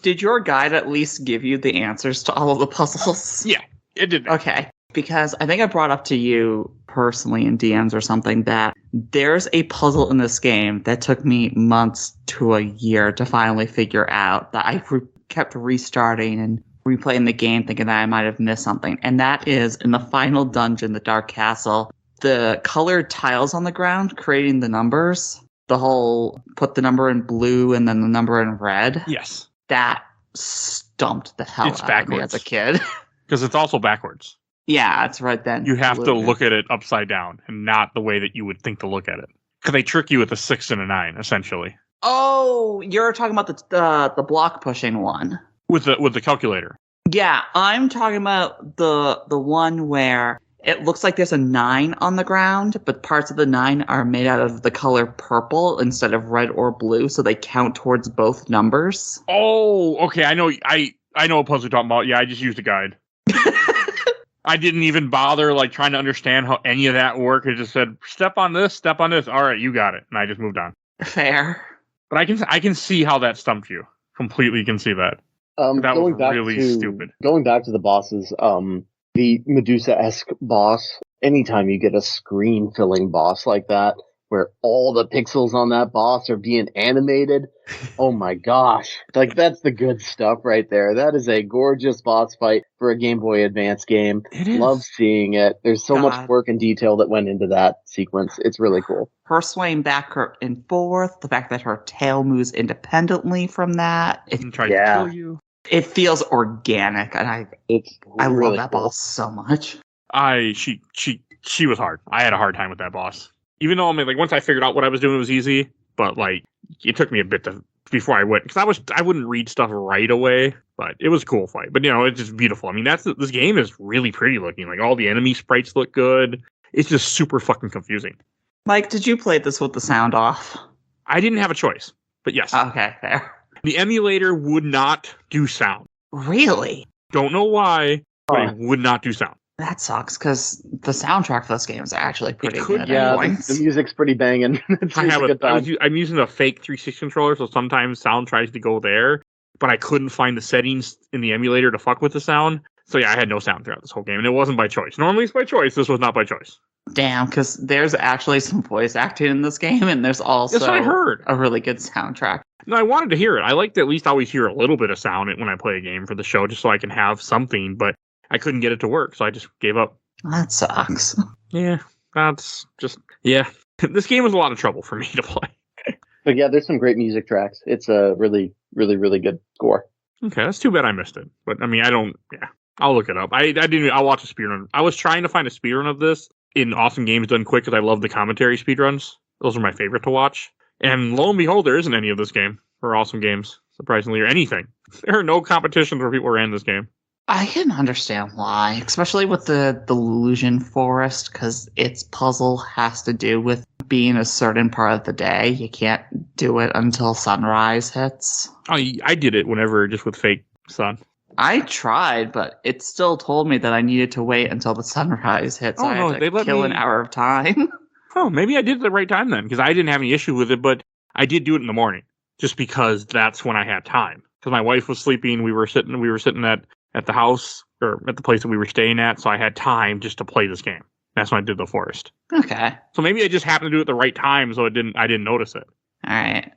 Did your guide at least give you the answers to all of the puzzles? Yeah, it did. Okay, because I think I brought up to you personally in DMs or something that there's a puzzle in this game that took me months to a year to finally figure out, that I kept restarting and replaying the game thinking that I might have missed something. And that is in the final dungeon, the Dark Castle, the colored tiles on the ground creating the numbers. The whole put the number in blue and then the number in red. Yes. That stumped the hell out of me as a kid. Because it's also backwards. Yeah, it's right then. You have to look at it upside down and not the way that you would think to look at it. Because they trick you with a 6 and a 9, essentially. Oh, you're talking about the block pushing one. With the calculator. Yeah, I'm talking about the one where it looks like there's a 9 on the ground, but parts of the 9 are made out of the color purple instead of red or blue, so they count towards both numbers. Oh, okay. I know what puzzle you're talking about. Yeah, I just used a guide. I didn't even bother trying to understand how any of that worked. It just said, step on this. All right, you got it. And I just moved on. Fair. But I can see how that stumped you. Completely can see that. That was really stupid. Going back to the bosses, the Medusa-esque boss, anytime you get a screen-filling boss like that, where all the pixels on that boss are being animated, oh my gosh. That's the good stuff right there. That is a gorgeous boss fight for a Game Boy Advance game. It is. Love seeing it. There's so much work and detail that went into that sequence. It's really cool. Her swaying back and forth, the fact that her tail moves independently from that. It tried to kill you. It feels organic, and I love that boss so much. She was hard. I had a hard time with that boss. Even though once I figured out what I was doing, it was easy. But it took me a bit before I went, because I wouldn't read stuff right away. But it was a cool fight. But it's just beautiful. I mean, this game is really pretty looking. All the enemy sprites look good. It's just super fucking confusing. Mike, did you play this with the sound off? I didn't have a choice. But yes. Okay, fair. The emulator would not do sound. Really? Don't know why, but it would not do sound. That sucks, because the soundtrack for this game is actually pretty good. Yeah, the music's pretty banging. I'm using a fake 360 controller, so sometimes sound tries to go there, but I couldn't find the settings in the emulator to fuck with the sound. So yeah, I had no sound throughout this whole game, and it wasn't by choice. Normally it's by choice. This was not by choice. Damn, because there's actually some voice acting in this game, and there's also That's what I heard. A really good soundtrack. No, I wanted to hear it. I like to at least always hear a little bit of sound when I play a game for the show, just so I can have something, but I couldn't get it to work, so I just gave up. That sucks. Yeah, that's just... Yeah. This game was a lot of trouble for me to play. But yeah, there's some great music tracks. It's a really, really, really good score. Okay, that's too bad I missed it. But, I mean, I don't... Yeah, I'll look it up. I'll watch a speedrun. I was trying to find a speedrun of this in Awesome Games Done Quick because I love the commentary speedruns. Those are my favorite to watch. And lo and behold, there isn't any of this game for Awesome Games, surprisingly, or anything. There are no competitions where people ran this game. I can understand why, especially with the Illusion Forest, because its puzzle has to do with being a certain part of the day. You can't do it until sunrise hits. I did it whenever, just with fake sun. I tried, but it still told me that I needed to wait until the sunrise hits. Oh, I no, had they to let kill me- an hour of time. Oh, maybe I did it at the right time then, because I didn't have any issue with it, but I did do it in the morning, just because that's when I had time. Because my wife was sleeping, we were sitting at the house, or at the place that we were staying at, so I had time just to play this game. That's when I did the forest. Okay. So maybe I just happened to do it at the right time, so I didn't notice it. All right.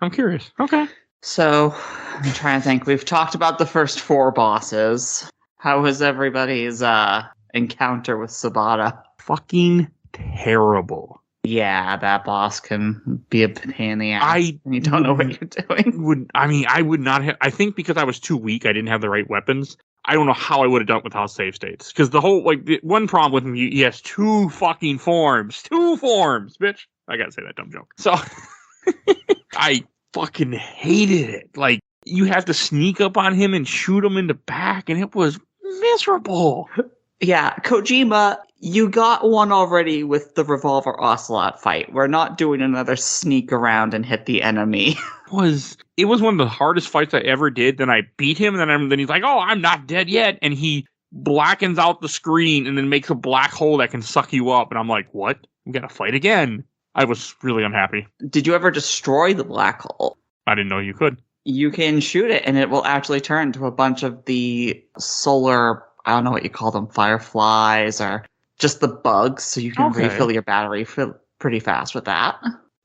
I'm curious. Okay. So, I'm trying to think. We've talked about the first 4 bosses. How was everybody's encounter with Sabata? Fucking terrible. Yeah, that boss can be a pain in the ass. You don't know what you're doing. I would not have. I think because I was too weak, I didn't have the right weapons. I don't know how I would have done it without save states. Because the one problem with him, he has 2 fucking forms. 2 forms, bitch. I gotta say that dumb joke. So, I fucking hated it. Like, you have to sneak up on him and shoot him in the back, and it was miserable. Yeah, Kojima, you got one already with the Revolver Ocelot fight. We're not doing another sneak around and hit the enemy. It was one of the hardest fights I ever did. Then I beat him, and then he's like, "Oh, I'm not dead yet," and he blackens out the screen and then makes a black hole that can suck you up. And I'm like, "What? We gotta fight again." I was really unhappy. Did you ever destroy the black hole? I didn't know you could. You can shoot it, and it will actually turn into a bunch of the solar, I don't know what you call them, fireflies, or just the bugs, so you can refill your battery pretty fast with that.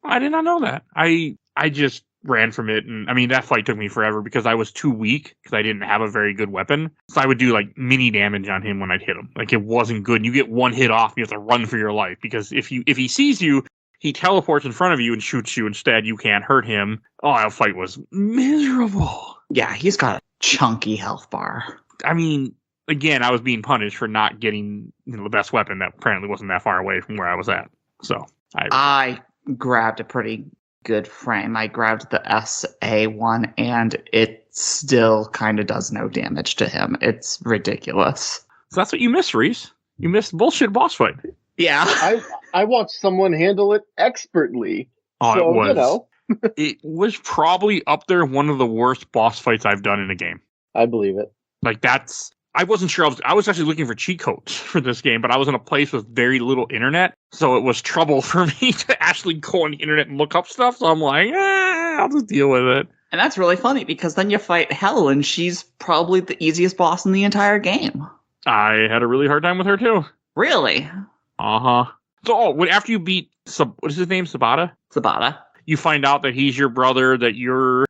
I did not know that. I just ran from it, and I mean, that fight took me forever because I was too weak, because I didn't have a very good weapon. So I would do like mini damage on him when I'd hit him. Like, it wasn't good. You get one hit off, and you have to run for your life, because if he sees you, he teleports in front of you and shoots you instead. You can't hurt him. Oh, that fight was miserable. Yeah, he's got a chunky health bar. I mean, again, I was being punished for not getting the best weapon that apparently wasn't that far away from where I was at. So I grabbed a pretty good frame. I grabbed the SA1, and it still kind of does no damage to him. It's ridiculous. So that's what you missed, Reis. You missed bullshit boss fight. Yeah. I watched someone handle it expertly. Oh, so, it was. You know. It was probably up there one of the worst boss fights I've done in a game. I believe it. Like, I wasn't sure. I was actually looking for cheat codes for this game, but I was in a place with very little internet, so it was trouble for me to actually go on the internet and look up stuff. So I'm like, I'll just deal with it. And that's really funny, because then you fight Hell, and she's probably the easiest boss in the entire game. I had a really hard time with her, too. Really? Uh-huh. So, after you beat, what is his name, Sabata? Sabata. You find out that he's your brother, that you're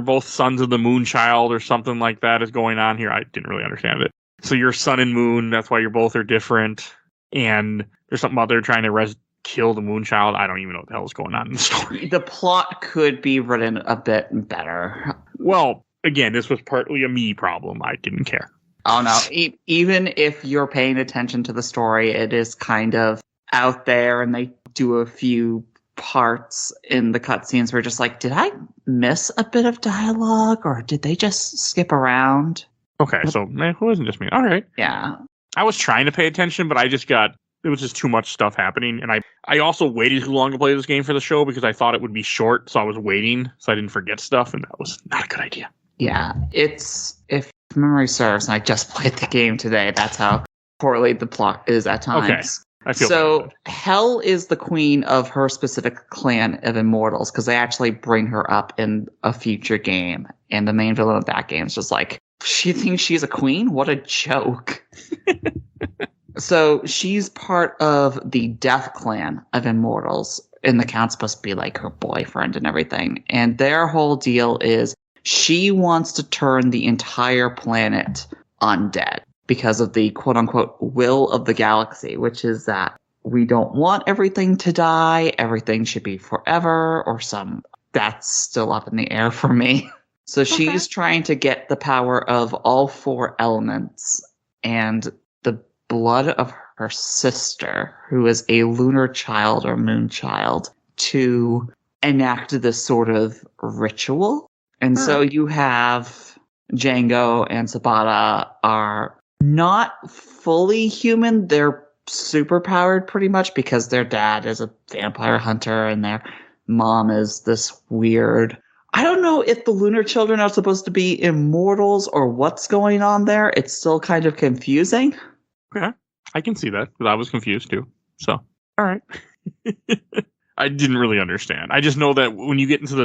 both sons of the Moon Child or something like that is going on here. I didn't really understand it. So you're Sun and Moon, that's why you're both are different. And there's something about they're trying to kill the Moon Child. I don't even know what the hell is going on in the story. The plot could be written a bit better. Well, again, this was partly a me problem. I didn't care. Oh, no. Even if you're paying attention to the story, it is kind of out there, and they do a few parts in the cutscenes where just like, did I miss a bit of dialogue, or did they just skip around? Okay, so it wasn't just me. All right. Yeah. I was trying to pay attention, but it was just too much stuff happening. And I also waited too long to play this game for the show because I thought it would be short, so I was waiting so I didn't forget stuff, and that was not a good idea. Yeah, if memory serves, and I just played the game today, that's how poorly the plot is at times. Okay. I feel so Hell is the queen of her specific clan of immortals, because they actually bring her up in a future game, and the main villain of that game is just like, She thinks she's a queen? What a joke. So she's part of the Death Clan of Immortals, and the Count's supposed to be like her boyfriend and everything. And their whole deal is she wants to turn the entire planet undead because of the quote-unquote will of the galaxy, which is that we don't want everything to die, everything should be forever, or some... That's still up in the air for me. So she's trying to get the power of all 4 elements and the blood of her sister, who is a lunar child or moon child, to enact this sort of ritual. And so you have Django and Sabata are not fully human. They're super powered pretty much because their dad is a vampire hunter and their mom is this weird... I don't know if the lunar children are supposed to be immortals or what's going on there. It's still kind of confusing. Okay. I can see that, because I was confused too. So, all right. I didn't really understand. I just know that when you get into the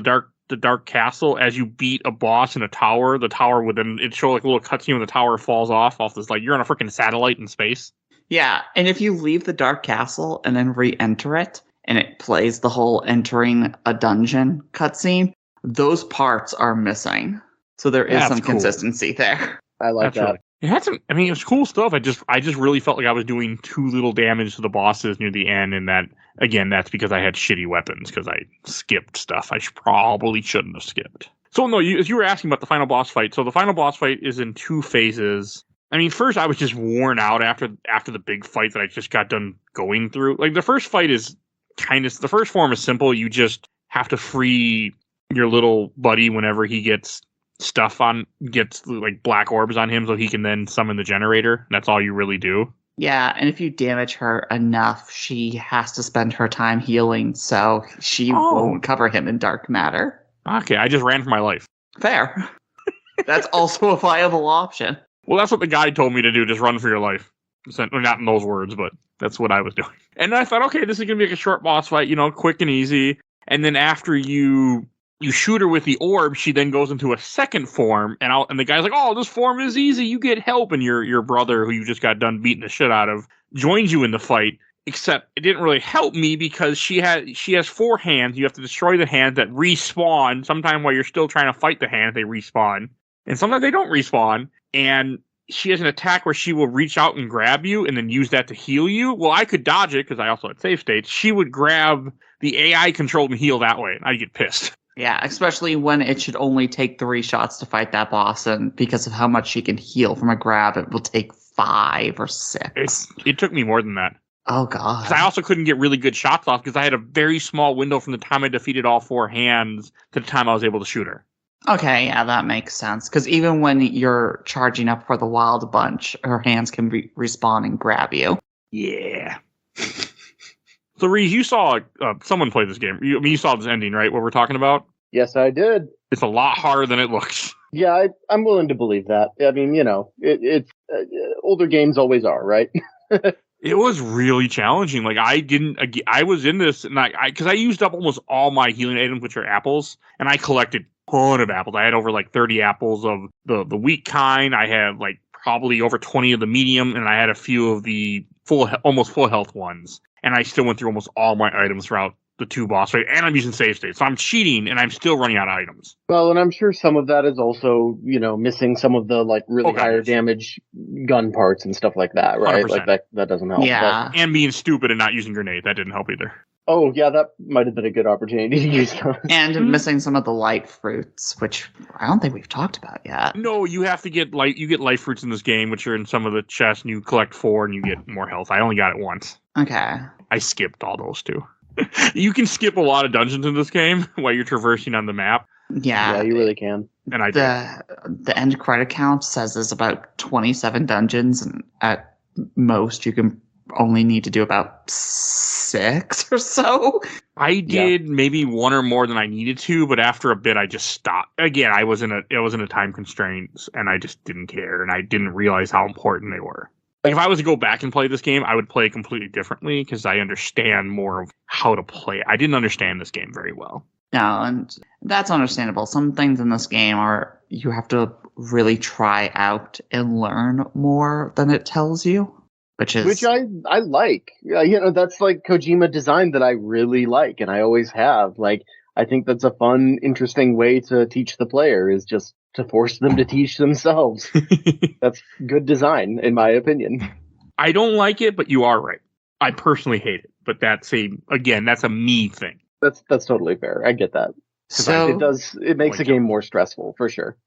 dark castle, as you beat a boss in a tower, the tower within it show like a little cutscene when the tower falls off this, like you're on a freaking satellite in space. Yeah, and if you leave the dark castle and then re-enter it, and it plays the whole entering a dungeon cutscene, those parts are missing. So there is some consistency there. I like that. It had some, I mean, it was cool stuff. I just really felt like I was doing too little damage to the bosses near the end, and that, again, that's because I had shitty weapons, because I skipped stuff I probably shouldn't have skipped. So, no, as you were asking about the final boss fight, so the final boss fight is in 2 phases. I mean, first, I was just worn out after the big fight that I just got done going through. Like, the first fight is the first form is simple. You just have to free your little buddy whenever he gets like black orbs on him, so he can then summon the generator. That's all you really do. Yeah, and if you damage her enough, she has to spend her time healing, so she won't cover him in dark matter. Okay, I just ran for my life. Fair. That's also a viable option. Well, that's what the guy told me to do, just run for your life. Not in those words, but that's what I was doing. And I thought, okay, this is going to be like a short boss fight, quick and easy. And then after you shoot her with the orb, she then goes into a second form, and the guy's like, "Oh, this form is easy. You get help." And your brother, who you just got done beating the shit out of, joins you in the fight. Except it didn't really help me because she has 4 hands. You have to destroy the hands that respawn. Sometimes while you're still trying to fight the hands, they respawn, and sometimes they don't respawn. And she has an attack where she will reach out and grab you, and then use that to heal you. Well, I could dodge it because I also had save states. She would grab the AI controlled and heal that way, and I'd get pissed. Yeah, especially when it should only take 3 shots to fight that boss, and because of how much she can heal from a grab, it will take 5 or 6. It took me more than that. Oh, God. Because I also couldn't get really good shots off because I had a very small window from the time I defeated all 4 hands to the time I was able to shoot her. Okay, yeah, that makes sense. Because even when you're charging up for the wild bunch, her hands can respawn and grab you. Yeah. So, Reis, you saw someone play this game. You saw this ending, right? What we're talking about? Yes, I did. It's a lot harder than it looks. Yeah, I'm willing to believe that. I mean, it's older games always are, right? It was really challenging. Like, I was in this, and because I used up almost all my healing items, which are apples, and I collected a ton of apples. I had over like 30 apples of the weak kind. I had like probably over 20 of the medium, and I had a few of the almost full health ones. And I still went through almost all my items throughout the 2 boss fights, and I'm using save states. So I'm cheating, and I'm still running out of items. Well, and I'm sure some of that is also, missing some of the like really higher damage gun parts and stuff like that, right? 100%. Like that doesn't help. Yeah. And being stupid and not using grenade, that didn't help either. Oh, yeah, that might have been a good opportunity to use those. And missing some of the light fruits, which I don't think we've talked about yet. No, you have to get light fruits in this game, which are in some of the chests, and you collect 4 and you get more health. I only got it once. Okay. I skipped all those too. You can skip a lot of dungeons in this game while you're traversing on the map. Yeah. Yeah, you really can. And I the end credit count says there's about 27 dungeons, and at most you can only need to do about 6 or so. I did maybe 1 or more than I needed to, but after a bit I just stopped. Again, I was in a time constraint, and I just didn't care, and I didn't realize how important they were. Like, if I was to go back and play this game, I would play it completely differently because I understand more of how to play it. I didn't understand this game very well. No, and that's understandable. Some things in this game are you have to really try out and learn more than it tells you. Which I like. That's like Kojima design that I really like, and I always have. Like, I think that's a fun, interesting way to teach the player, is just to force them to teach themselves. That's good design, in my opinion. I don't like it, but you are right. I personally hate it, but that's a me thing. That's totally fair. I get that. So it makes the game more stressful, for sure.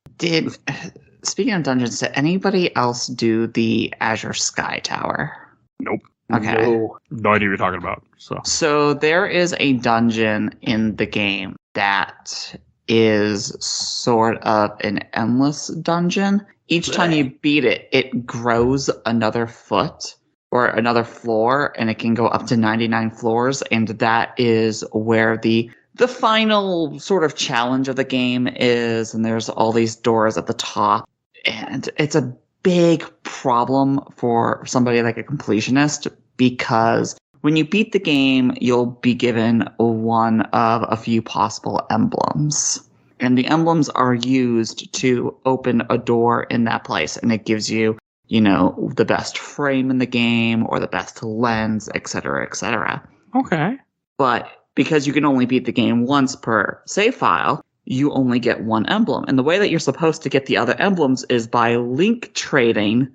Speaking of dungeons, did anybody else do the Azure Sky Tower? Nope. Okay. No idea what you're talking about. So there is a dungeon in the game that is sort of an endless dungeon. Each time you beat it, it grows another foot or another floor, and it can go up to 99 floors, and that is where the final sort of challenge of the game is, and there's all these doors at the top. And it's a big problem for somebody like a completionist, because when you beat the game, you'll be given one of a few possible emblems. And the emblems are used to open a door in that place, and it gives you, the best frame in the game or the best lens, etc., etc. Okay. But because you can only beat the game once per save file, you only get one emblem. And the way that you're supposed to get the other emblems is by link trading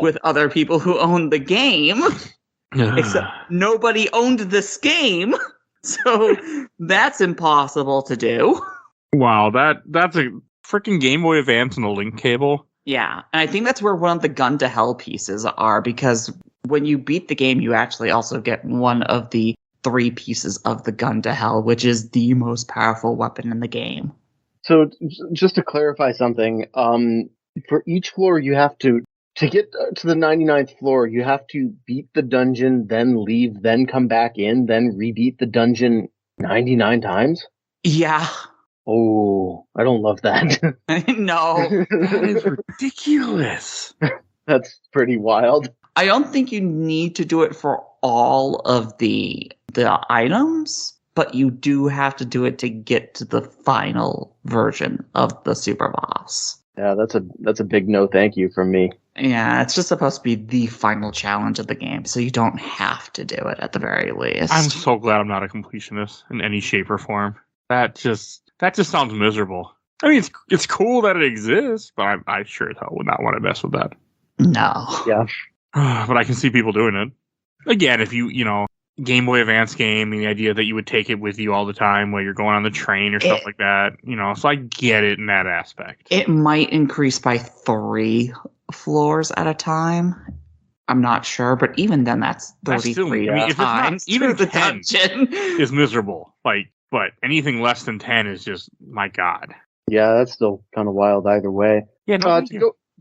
with other people who own the game. Except nobody owned this game. So that's impossible to do. Wow, that's a freaking Game Boy Advance and a link cable. Yeah, and I think that's where one of the gun to hell pieces are, because when you beat the game, you actually also get one of the 3 pieces of the gun to hell, which is the most powerful weapon in the game. So just to clarify something, for each floor you have to get to the 99th floor, you have to beat the dungeon, then leave, then come back in, then rebeat the dungeon 99 times? Yeah. Oh, I don't love that. No. That is ridiculous. That's pretty wild. I don't think you need to do it for all of the items, but you do have to do it to get to the final version of the super boss. Yeah, that's a big no thank you from me. Yeah, it's just supposed to be the final challenge of the game, so you don't have to do it at the very least. I'm so glad I'm not a completionist in any shape or form. That just sounds miserable. I mean, it's cool that it exists, but I sure as hell would not want to mess with that. No. Yeah. But I can see people doing it. Again, if you Game Boy Advance game, the idea that you would take it with you all the time while you're going on the train or stuff like that, so I get it in that aspect. It might increase by 3 floors at a time. I'm not sure, but even then, that's 33 times. Even the 10 dungeon is miserable. But anything less than 10 is just, my God. Yeah, that's still kind of wild either way. Yeah. No,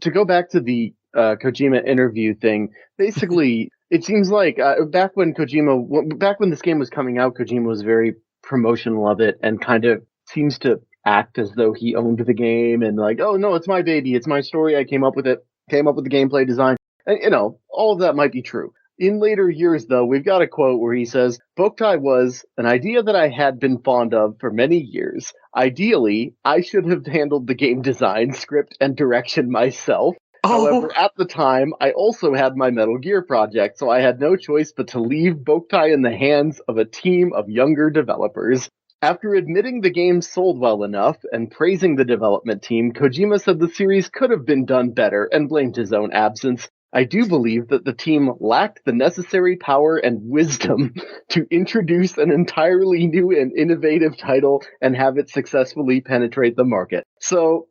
to go back to the Kojima interview thing, basically, it seems like back when this game was coming out, Kojima was very promotional of it and kind of seems to act as though he owned the game and like, oh no, it's my baby, it's my story, I came up with it, came up with the gameplay design. And, all of that might be true. In later years, though, we've got a quote where he says, Boktai was an idea that I had been fond of for many years. Ideally, I should have handled the game design, script, and direction myself. However, at the time, I also had my Metal Gear project, so I had no choice but to leave Boktai in the hands of a team of younger developers. After admitting the game sold well enough and praising the development team, Kojima said the series could have been done better and blamed his own absence. I do believe that the team lacked the necessary power and wisdom to introduce an entirely new and innovative title and have it successfully penetrate the market. So,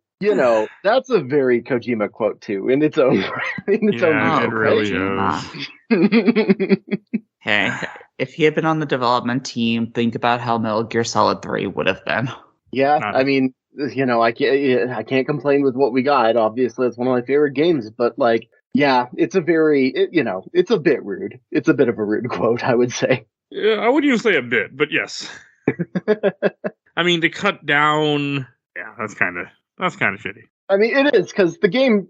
that's a very Kojima quote too, in its own it really is. Hey, if he had been on the development team, think about how Metal Gear Solid 3 would have been. Yeah, I mean, I can't complain with what we got. Obviously, it's one of my favorite games, but yeah, it's a it's a bit rude. It's a bit of a rude quote, I would say. Yeah, I wouldn't even say a bit, but yes. I mean, to cut down, yeah, that's kind of shitty. I mean, it is, because the game,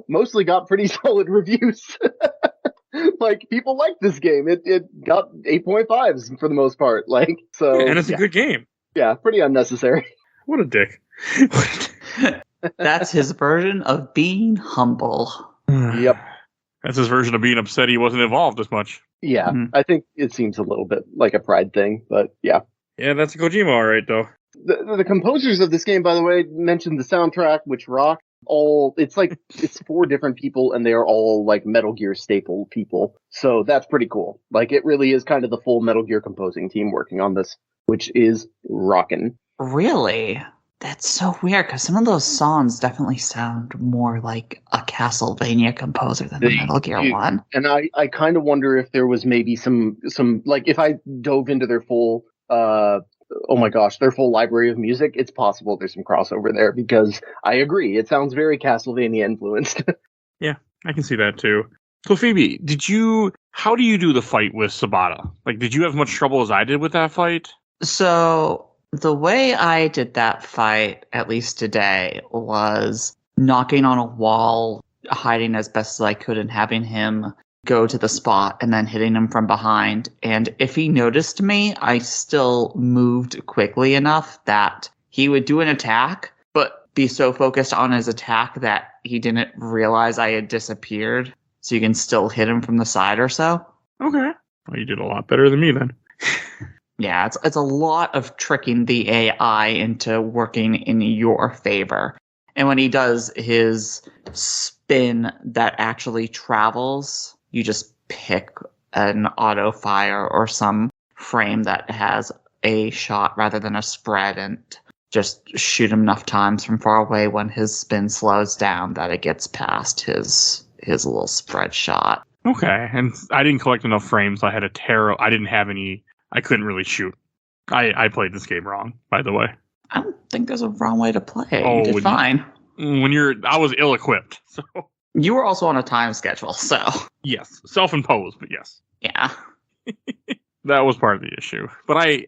mostly got pretty solid reviews. People like this game. It got 8.5s for the most part. So, and it's a good game. Yeah, pretty unnecessary. What a dick. That's his version of being humble. Yep. That's his version of being upset he wasn't involved as much. Yeah, I think it seems a little bit like a pride thing, but yeah. Yeah, that's a Kojima, all right, though. The composers of this game, by the way, mentioned the soundtrack, which rock. It's 4 different people, and they are all like Metal Gear staple people. So that's pretty cool. Like, it really is kind of the full Metal Gear composing team working on this, which is rockin'. Really? That's so weird, because some of those songs definitely sound more like a Castlevania composer than the Metal Gear one. And I kind of wonder if there was maybe some like, if I dove into their full their full library of music, it's possible there's some crossover there, because I agree, it sounds very Castlevania influenced. Yeah, I can see that too. So Phoebe, how do you do the fight with Sabata? Like, did you have as much trouble as I did with that fight? So the way I did that fight, at least today, was knocking on a wall, hiding as best as I could, and having him go to the spot and then hitting him from behind. And if he noticed me, I still moved quickly enough that he would do an attack, but be so focused on his attack that he didn't realize I had disappeared. So you can still hit him from the side or so. Okay. Well, you did a lot better than me then. Yeah, it's a lot of tricking the AI into working in your favor. And when he does his spin that actually travels, you just pick an auto fire or some frame that has a shot rather than a spread, and just shoot him enough times from far away when his spin slows down that it gets past his little spread shot. Okay, and I didn't collect enough frames. I had a tarot. I didn't have any. I couldn't really shoot. I played this game wrong, by the way. I don't think there's a wrong way to play. Oh, you did fine. I was ill-equipped, so. You were also on a time schedule, so. Yes, self-imposed, but yes. Yeah. That was part of the issue. But I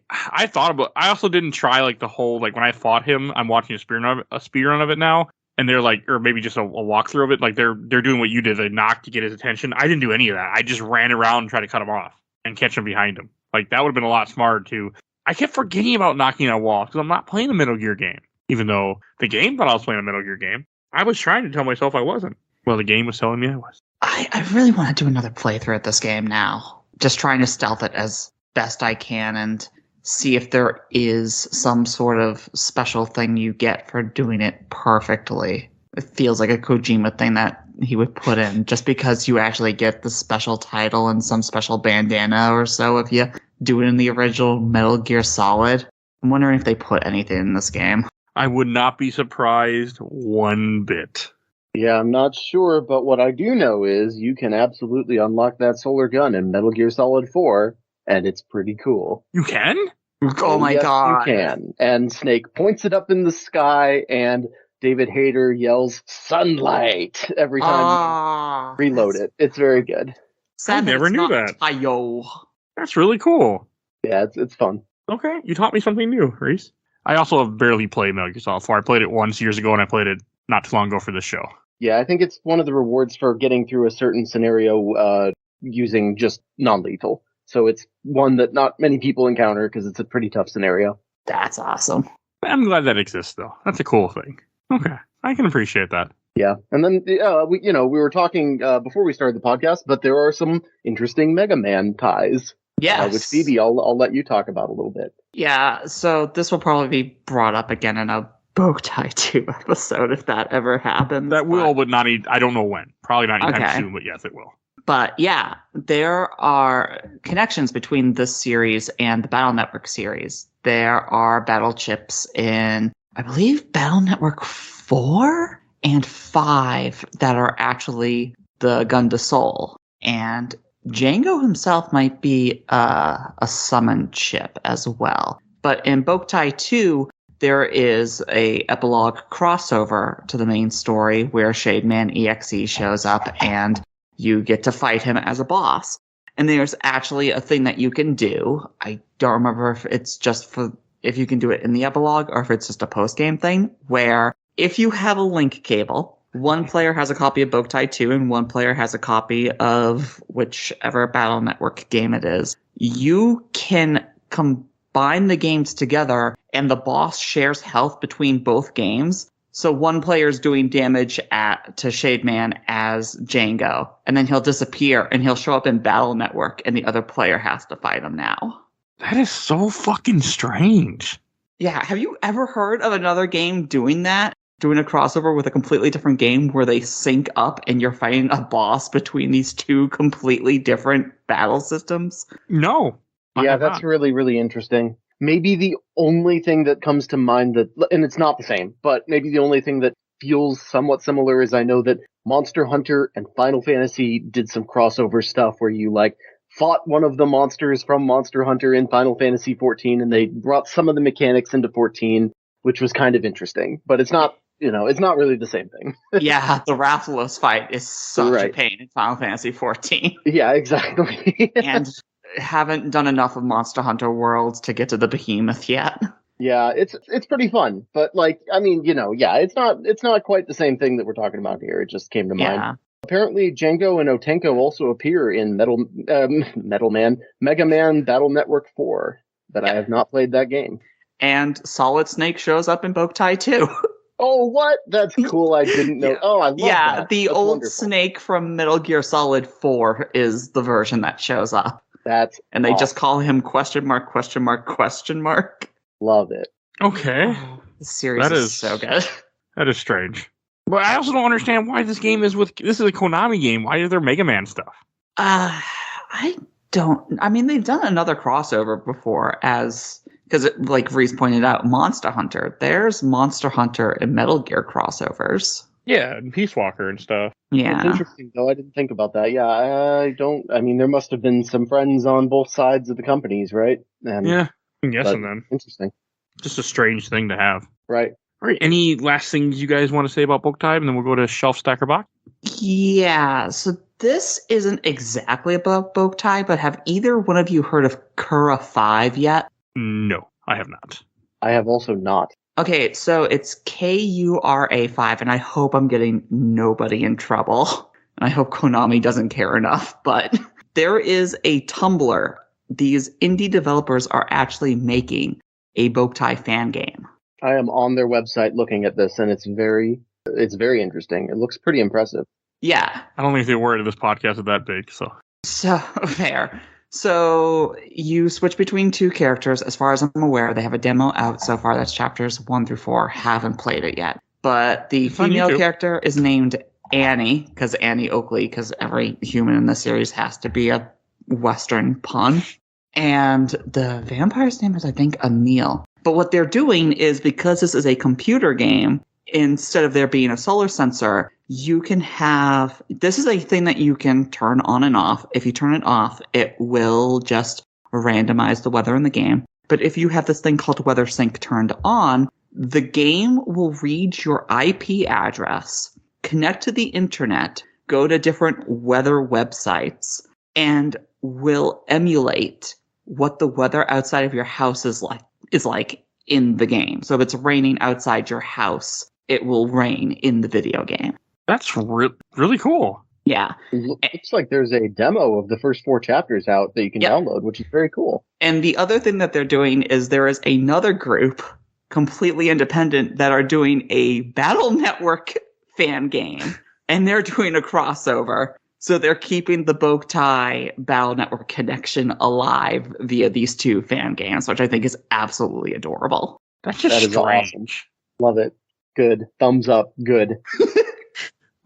also didn't try like the whole, like when I fought him, I'm watching a speedrun of it now, and they're like, or maybe just a walkthrough of it, like they're doing what you did, they knocked to get his attention. I didn't do any of that. I just ran around and tried to cut him off and catch him behind him. Like, that would have been a lot smarter too. I kept forgetting about knocking on walls because I'm not playing a Metal Gear game. Even though the game thought I was playing a Metal Gear game, I was trying to tell myself I wasn't. Well, the game was telling me I was. I really want to do another playthrough at this game now. Just trying to stealth it as best I can and see if there is some sort of special thing you get for doing it perfectly. It feels like a Kojima thing that he would put in, just because you actually get the special title and some special bandana or so if you do it in the original Metal Gear Solid. I'm wondering if they put anything in this game. I would not be surprised one bit. Yeah, I'm not sure, but what I do know is you can absolutely unlock that solar gun in Metal Gear Solid 4, and it's pretty cool. You can? Oh my god. You can. And Snake points it up in the sky, and David Hayter yells sunlight every time you reload it. It's very good. I never knew that. Ayo. That's really cool. Yeah, it's fun. Okay, you taught me something new, Reis. I also have barely played Metal Gear Solid 4. I played it once years ago, and I played it not too long ago for this show. Yeah, I think it's one of the rewards for getting through a certain scenario using just non-lethal. So it's one that not many people encounter because it's a pretty tough scenario. That's awesome. I'm glad that exists, though. That's a cool thing. Okay, I can appreciate that. Yeah, and then we were talking before we started the podcast, but there are some interesting Mega Man ties. Yes. Which Phoebe, I'll let you talk about a little bit. Yeah, so this will probably be brought up again in a Boktai 2 episode if that ever happens. That will, but not. I don't know when. Probably not anytime Okay. soon, but yes, it will. But yeah, there are connections between this series and the Battle Network series. There are battle chips in, I believe, Battle Network 4 and 5 that are actually the Gun to Soul. And Django himself might be a summon chip as well. But in Boktai 2, there is a epilogue crossover to the main story where Shademan EXE shows up and you get to fight him as a boss. And there's actually a thing that you can do. I don't remember if it's just if you can do it in the epilogue or if it's just a post-game thing, where if you have a link cable, one player has a copy of Boktai 2 and one player has a copy of whichever Battle Network game it is. You can combine the games together and the boss shares health between both games, So one player's doing damage to Shademan as Django, and then he'll disappear, and he'll show up in Battle Network, and the other player has to fight him now. That is so fucking strange. Yeah, have you ever heard of another game doing that? Doing a crossover with a completely different game where they sync up and you're fighting a boss between these two completely different battle systems? No. Yeah, that's really, really interesting. Maybe the only thing that comes to mind and it's not the same, but maybe the only thing that feels somewhat similar is I know that Monster Hunter and Final Fantasy did some crossover stuff where you fought one of the monsters from Monster Hunter in Final Fantasy 14 and they brought some of the mechanics into 14, which was kind of interesting, but it's not, it's not really the same thing. Yeah, the Rathalos fight is such a pain in Final Fantasy 14. Yeah, exactly. And haven't done enough of Monster Hunter Worlds to get to the behemoth yet. Yeah, it's pretty fun, but it's not quite the same thing that we're talking about here. It just came to mind. Apparently, Django and Otenko also appear in Mega Man Battle Network 4, but I have not played that game. And Solid Snake shows up in Boktai too. Oh, what? That's cool. I didn't know. Oh, I love that. Yeah, the That's old wonderful. Snake from Metal Gear Solid 4 is the version that shows up. And they just call him ? Love it. Okay. The series is so good. That is strange. But I also don't understand why this is a Konami game. Why is there Mega Man stuff? They've done another crossover before because like Reis pointed out, Monster Hunter. There's Monster Hunter and Metal Gear crossovers. Yeah, and Peace Walker and stuff. Yeah. It's interesting, though. I didn't think about that. Yeah, there must have been some friends on both sides of the companies, right? Yeah, I'm guessing then. Interesting. Just a strange thing to have. Right. All right, any last things you guys want to say about Boktai, and then we'll go to Shelf Stacker Box? Yeah, so this isn't exactly about Boktai, but have either one of you heard of Kura 5 yet? No, I have not. I have also not. Okay, so it's Kura 5, and I hope I'm getting nobody in trouble. And I hope Konami doesn't care enough, but there is a Tumblr. These indie developers are actually making a Boktai fan game. I am on their website looking at this, and it's very interesting. It looks pretty impressive. Yeah. I don't think the word of this podcast is that big, so. So, fair. So, you switch between two characters. As far as I'm aware, they have a demo out so far. That's chapters 1 through 4. Haven't played it yet. But the female character is named Annie, because Annie Oakley, because every human in the series has to be a Western pun. And the vampire's name is, I think, Emil. But what they're doing is, because this is a computer game, instead of there being a solar sensor, you can have... This is a thing that you can turn on and off. If you turn it off, it will just randomize the weather in the game. But if you have this thing called Weather Sync turned on, the game will read your IP address, connect to the internet, go to different weather websites, and will emulate what the weather outside of your house is like in the game. So if it's raining outside your house, it will rain in the video game. That's really cool. Yeah. It looks like there's a demo of the first 4 chapters out that you can download, which is very cool. And the other thing that they're doing is there is another group, completely independent, that are doing a Battle Network fan game. And they're doing a crossover. So they're keeping the Boktai Battle Network connection alive via these two fan games, which I think is absolutely adorable. That's just strange. Awesome. Love it. Good. Thumbs up. Good.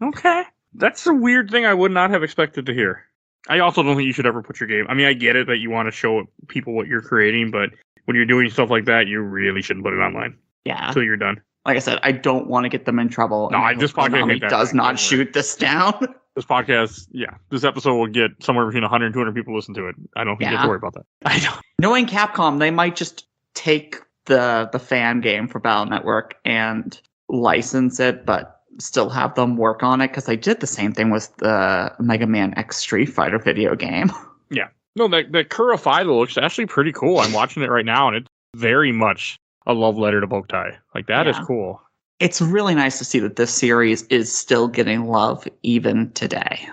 Okay. That's a weird thing I would not have expected to hear. I also don't think you should ever put your game... I mean, I get it that you want to show people what you're creating, but when you're doing stuff like that, you really shouldn't put it online. Yeah. Until you're done. Like I said, I don't want to get them in trouble. No, this podcast does not shoot this down. This podcast, this episode will get somewhere between 100 and 200 people listen to it. I don't think you have to worry about that. I don't. Knowing Capcom, they might just take the fan game for Battle Network and license it, but still have them work on it, because they did the same thing with the Mega Man X Street Fighter video game. Yeah. No, that Kura 5 looks actually pretty cool. I'm watching it right now, and it's very much a love letter to Boktai. Like, that is cool. It's really nice to see that this series is still getting love even today.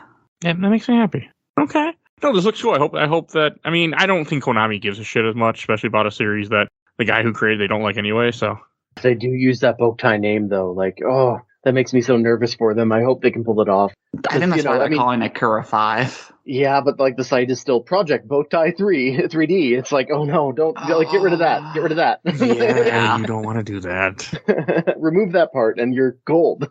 Yeah, that makes me happy. Okay. No, this looks cool. I hope that... I mean, I don't think Konami gives a shit as much, especially about a series that the guy who created they don't like anyway, so... They do use that Boktai name, though. Like, oh, that makes me so nervous for them. I hope they can pull it off. I think that's why they're calling it Kura 5. Yeah, but like the site is still Project Boktai 3D. It's like, oh no, don't like get rid of that. Get rid of that. Yeah, you don't want to do that. Remove that part and you're gold.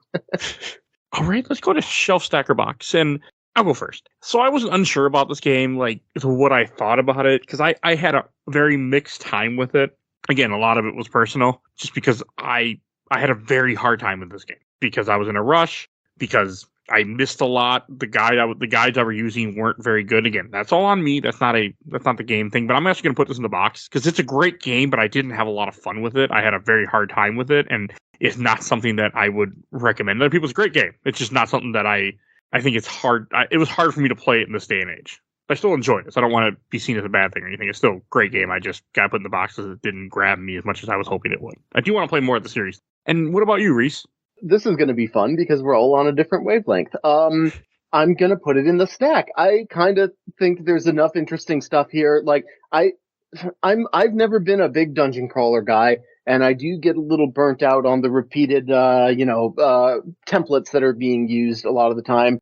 All right, let's go to Shelf Stacker Box, and I'll go first. So I was unsure about this game, like what I thought about it, because I had a very mixed time with it. Again, a lot of it was personal, just because I had a very hard time with this game because I was in a rush, because I missed a lot. The guides I were using weren't very good. Again, that's all on me. That's not the game thing. But I'm actually going to put this in the box because it's a great game, but I didn't have a lot of fun with it. I had a very hard time with it, and it's not something that I would recommend. Other people, it's a great game. It's just not something that I think it's hard. It was hard for me to play it in this day and age. I still enjoyed it, so I don't want to be seen as a bad thing or anything. It's still a great game. I just got put in the box because it didn't grab me as much as I was hoping it would. I do want to play more of the series. And what about you, Reis? This is going to be fun because we're all on a different wavelength. I'm going to put it in the stack. I kind of think there's enough interesting stuff here. Like I've never been a big dungeon crawler guy, and I do get a little burnt out on the repeated, templates that are being used a lot of the time.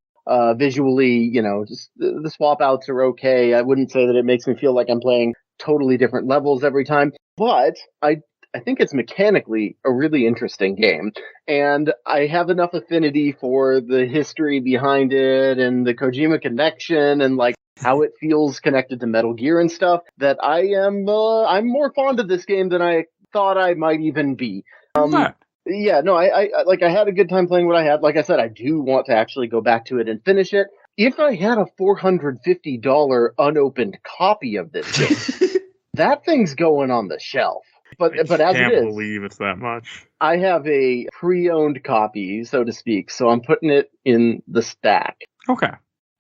Visually, just the swap outs are okay. I wouldn't say that it makes me feel like I'm playing totally different levels every time, but I think it's mechanically a really interesting game, and I have enough affinity for the history behind it and the Kojima connection and like how it feels connected to Metal Gear and stuff that I'm more fond of this game than I thought I might even be. Yeah, no, I had a good time playing what I had. Like I said, I do want to actually go back to it and finish it. If I had a $450 unopened copy of this game, that thing's going on the shelf. But as it is, I can't believe it's that much. I have a pre-owned copy, so to speak, so I'm putting it in the stack. Okay.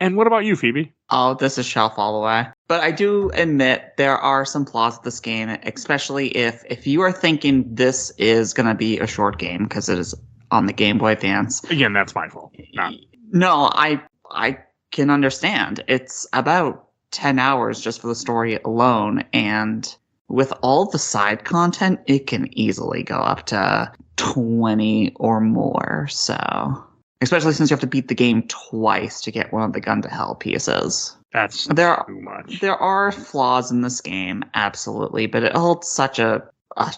And what about you, Phoebe? Oh, this is shelf all the way. But I do admit there are some flaws with this game, especially if you are thinking this is going to be a short game because it is on the Game Boy Advance. Again, that's my fault. No, I can understand. It's about 10 hours just for the story alone, and with all the side content, it can easily go up to 20 or more, so... Especially since you have to beat the game twice to get one of the gun to hell pieces. That's too much. There are flaws in this game, absolutely, but it holds such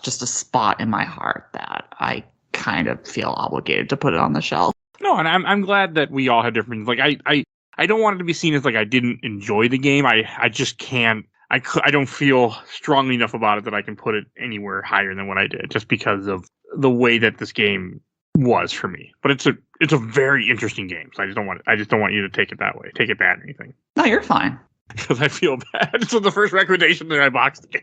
just a spot in my heart that I kind of feel obligated to put it on the shelf. No, and I'm glad that we all have different... Like, I don't want it to be seen as like I didn't enjoy the game. I just can't... I don't feel strongly enough about it that I can put it anywhere higher than what I did, just because of the way that this game was for me. But it's a very interesting game, so I just don't want you to take it that way, take it bad or anything. No, you're fine. Because I feel bad. So the first recommendation that I boxed the game.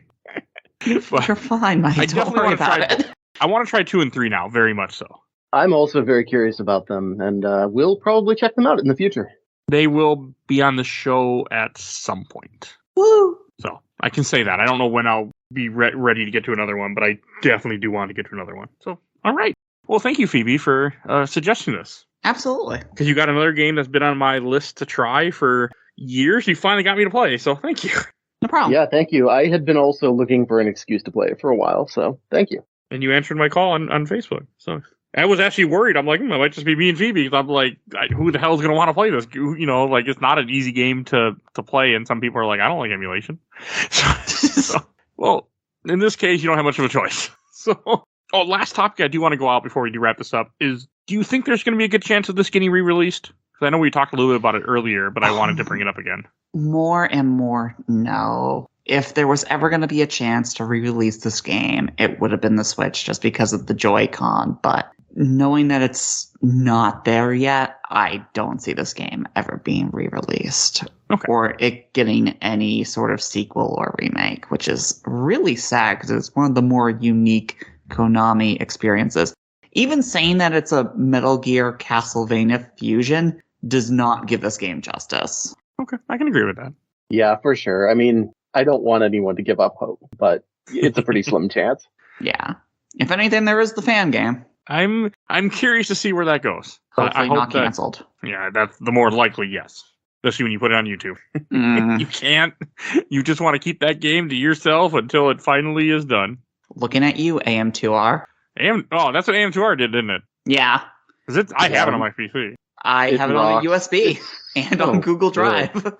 You're fine, Mike. Don't worry about it. I want to try 2 and 3 now, very much so. I'm also very curious about them, and we'll probably check them out in the future. They will be on the show at some point. Woo! So I can say that. I don't know when I'll be ready to get to another one, but I definitely do want to get to another one. So, all right. Well, thank you, Phoebe, for suggesting this. Absolutely. Because you got another game that's been on my list to try for years. You finally got me to play, so thank you. No problem. Yeah, thank you. I had been also looking for an excuse to play it for a while, so thank you. And you answered my call on Facebook. So I was actually worried. I'm like, it might just be me and Phoebe. I'm like, who the hell is going to want to play this? It's not an easy game to play, and some people are like, I don't like emulation. So, well, in this case, you don't have much of a choice. So... Oh, last topic I do want to go out before we do wrap this up is, do you think there's going to be a good chance of this getting re-released? Because I know we talked a little bit about it earlier, but I wanted to bring it up again. More and more, no. If there was ever going to be a chance to re-release this game, it would have been the Switch just because of the Joy-Con. But knowing that it's not there yet, I don't see this game ever being re-released. Okay. Or it getting any sort of sequel or remake, which is really sad because it's one of the more unique Konami experiences. Even saying that it's a Metal Gear Castlevania fusion does not give this game justice. Okay, I can agree with that. Yeah, for sure. I mean, I don't want anyone to give up hope, but it's a pretty slim chance. Yeah. If anything, there is the fan game. I'm curious to see where that goes. Hopefully I hope not canceled. Yeah, that's the more likely yes. Especially when you put it on YouTube. You can't. You just want to keep that game to yourself until it finally is done. Looking at you, AM2R. Oh, that's what AM2R did, didn't it? Yeah. I have it on my PC. I have it on a USB and on Google Drive.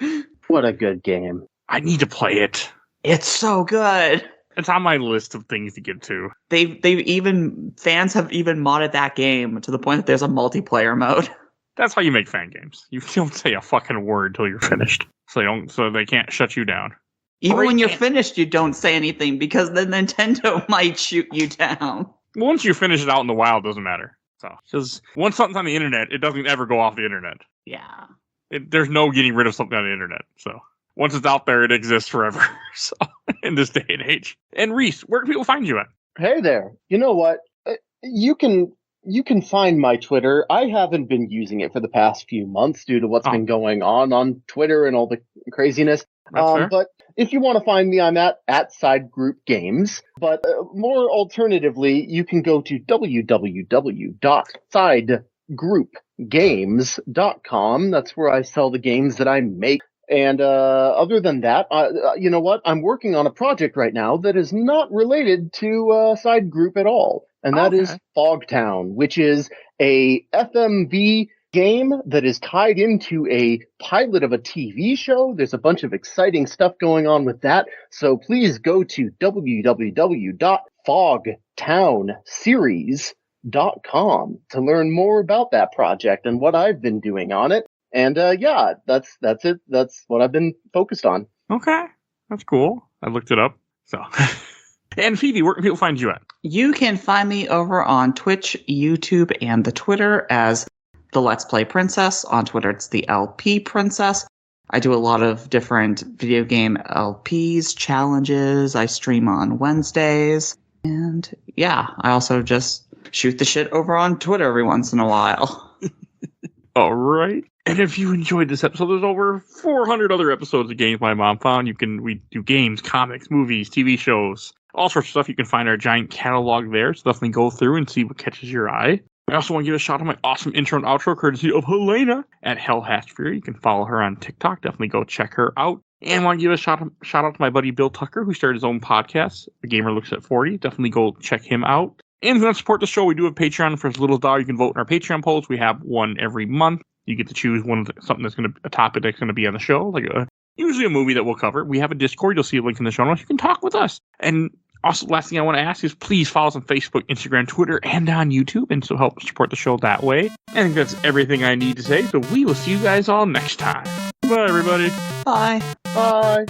What a good game. I need to play it. It's so good. It's on my list of things to get to. Fans have even modded that game to the point that there's a multiplayer mode. That's how you make fan games. You don't say a fucking word till you're finished. So they can't shut you down. Even when you're finished, you don't say anything because then Nintendo might shoot you down. Once you finish it out in the wild, it doesn't matter. So, because once something's on the internet, it doesn't ever go off the internet. Yeah. There's no getting rid of something on the internet. So, once it's out there, it exists forever. So, in this day and age. And Reis, where can people find you at? Hey there. You know what? You can find my Twitter. I haven't been using it for the past few months due to what's been going on Twitter and all the craziness. But if you want to find me, I'm at Side Group Games. But more alternatively, you can go to www.sidegroupgames.com. That's where I sell the games that I make. And other than that, you know what? I'm working on a project right now that is not related to Side Group at all. And that is Fogtown, which is a FMV game that is tied into a pilot of a TV show. There's a bunch of exciting stuff going on with that. So please go to www.fogtownseries.com to learn more about that project and what I've been doing on it. And that's it. That's what I've been focused on. Okay. That's cool. I looked it up. So and Phoebe, where can people find you at? You can find me over on Twitch, YouTube, and the Twitter as the Let's Play Princess. On Twitter, it's the LP Princess. I do a lot of different video game LPs, challenges. I stream on Wednesdays. And yeah, I also just shoot the shit over on Twitter every once in a while. All right. And if you enjoyed this episode, there's over 400 other episodes of Games My Mom Found. We do games, comics, movies, TV shows, all sorts of stuff. You can find our giant catalog there. So definitely go through and see what catches your eye. I also want to give a shout out to my awesome intro and outro courtesy of Helena at Hell Hatchfury. You can follow her on TikTok. Definitely go check her out. And I want to give a shout out to my buddy Bill Tucker, who started his own podcast, The Gamer Looks at 40. Definitely go check him out. And if you want to support the show, we do have Patreon. For as little as $1, you can vote in our Patreon polls. We have one every month. You get to choose something that's going to a topic that's going to be on the show, like usually a movie that we'll cover. We have a Discord. You'll see a link in the show notes. You can talk with us. And also, last thing I want to ask is please follow us on Facebook, Instagram, Twitter, and on YouTube, and so help support the show that way. I think that's everything I need to say. So we will see you guys all next time. Bye, everybody. Bye. Bye.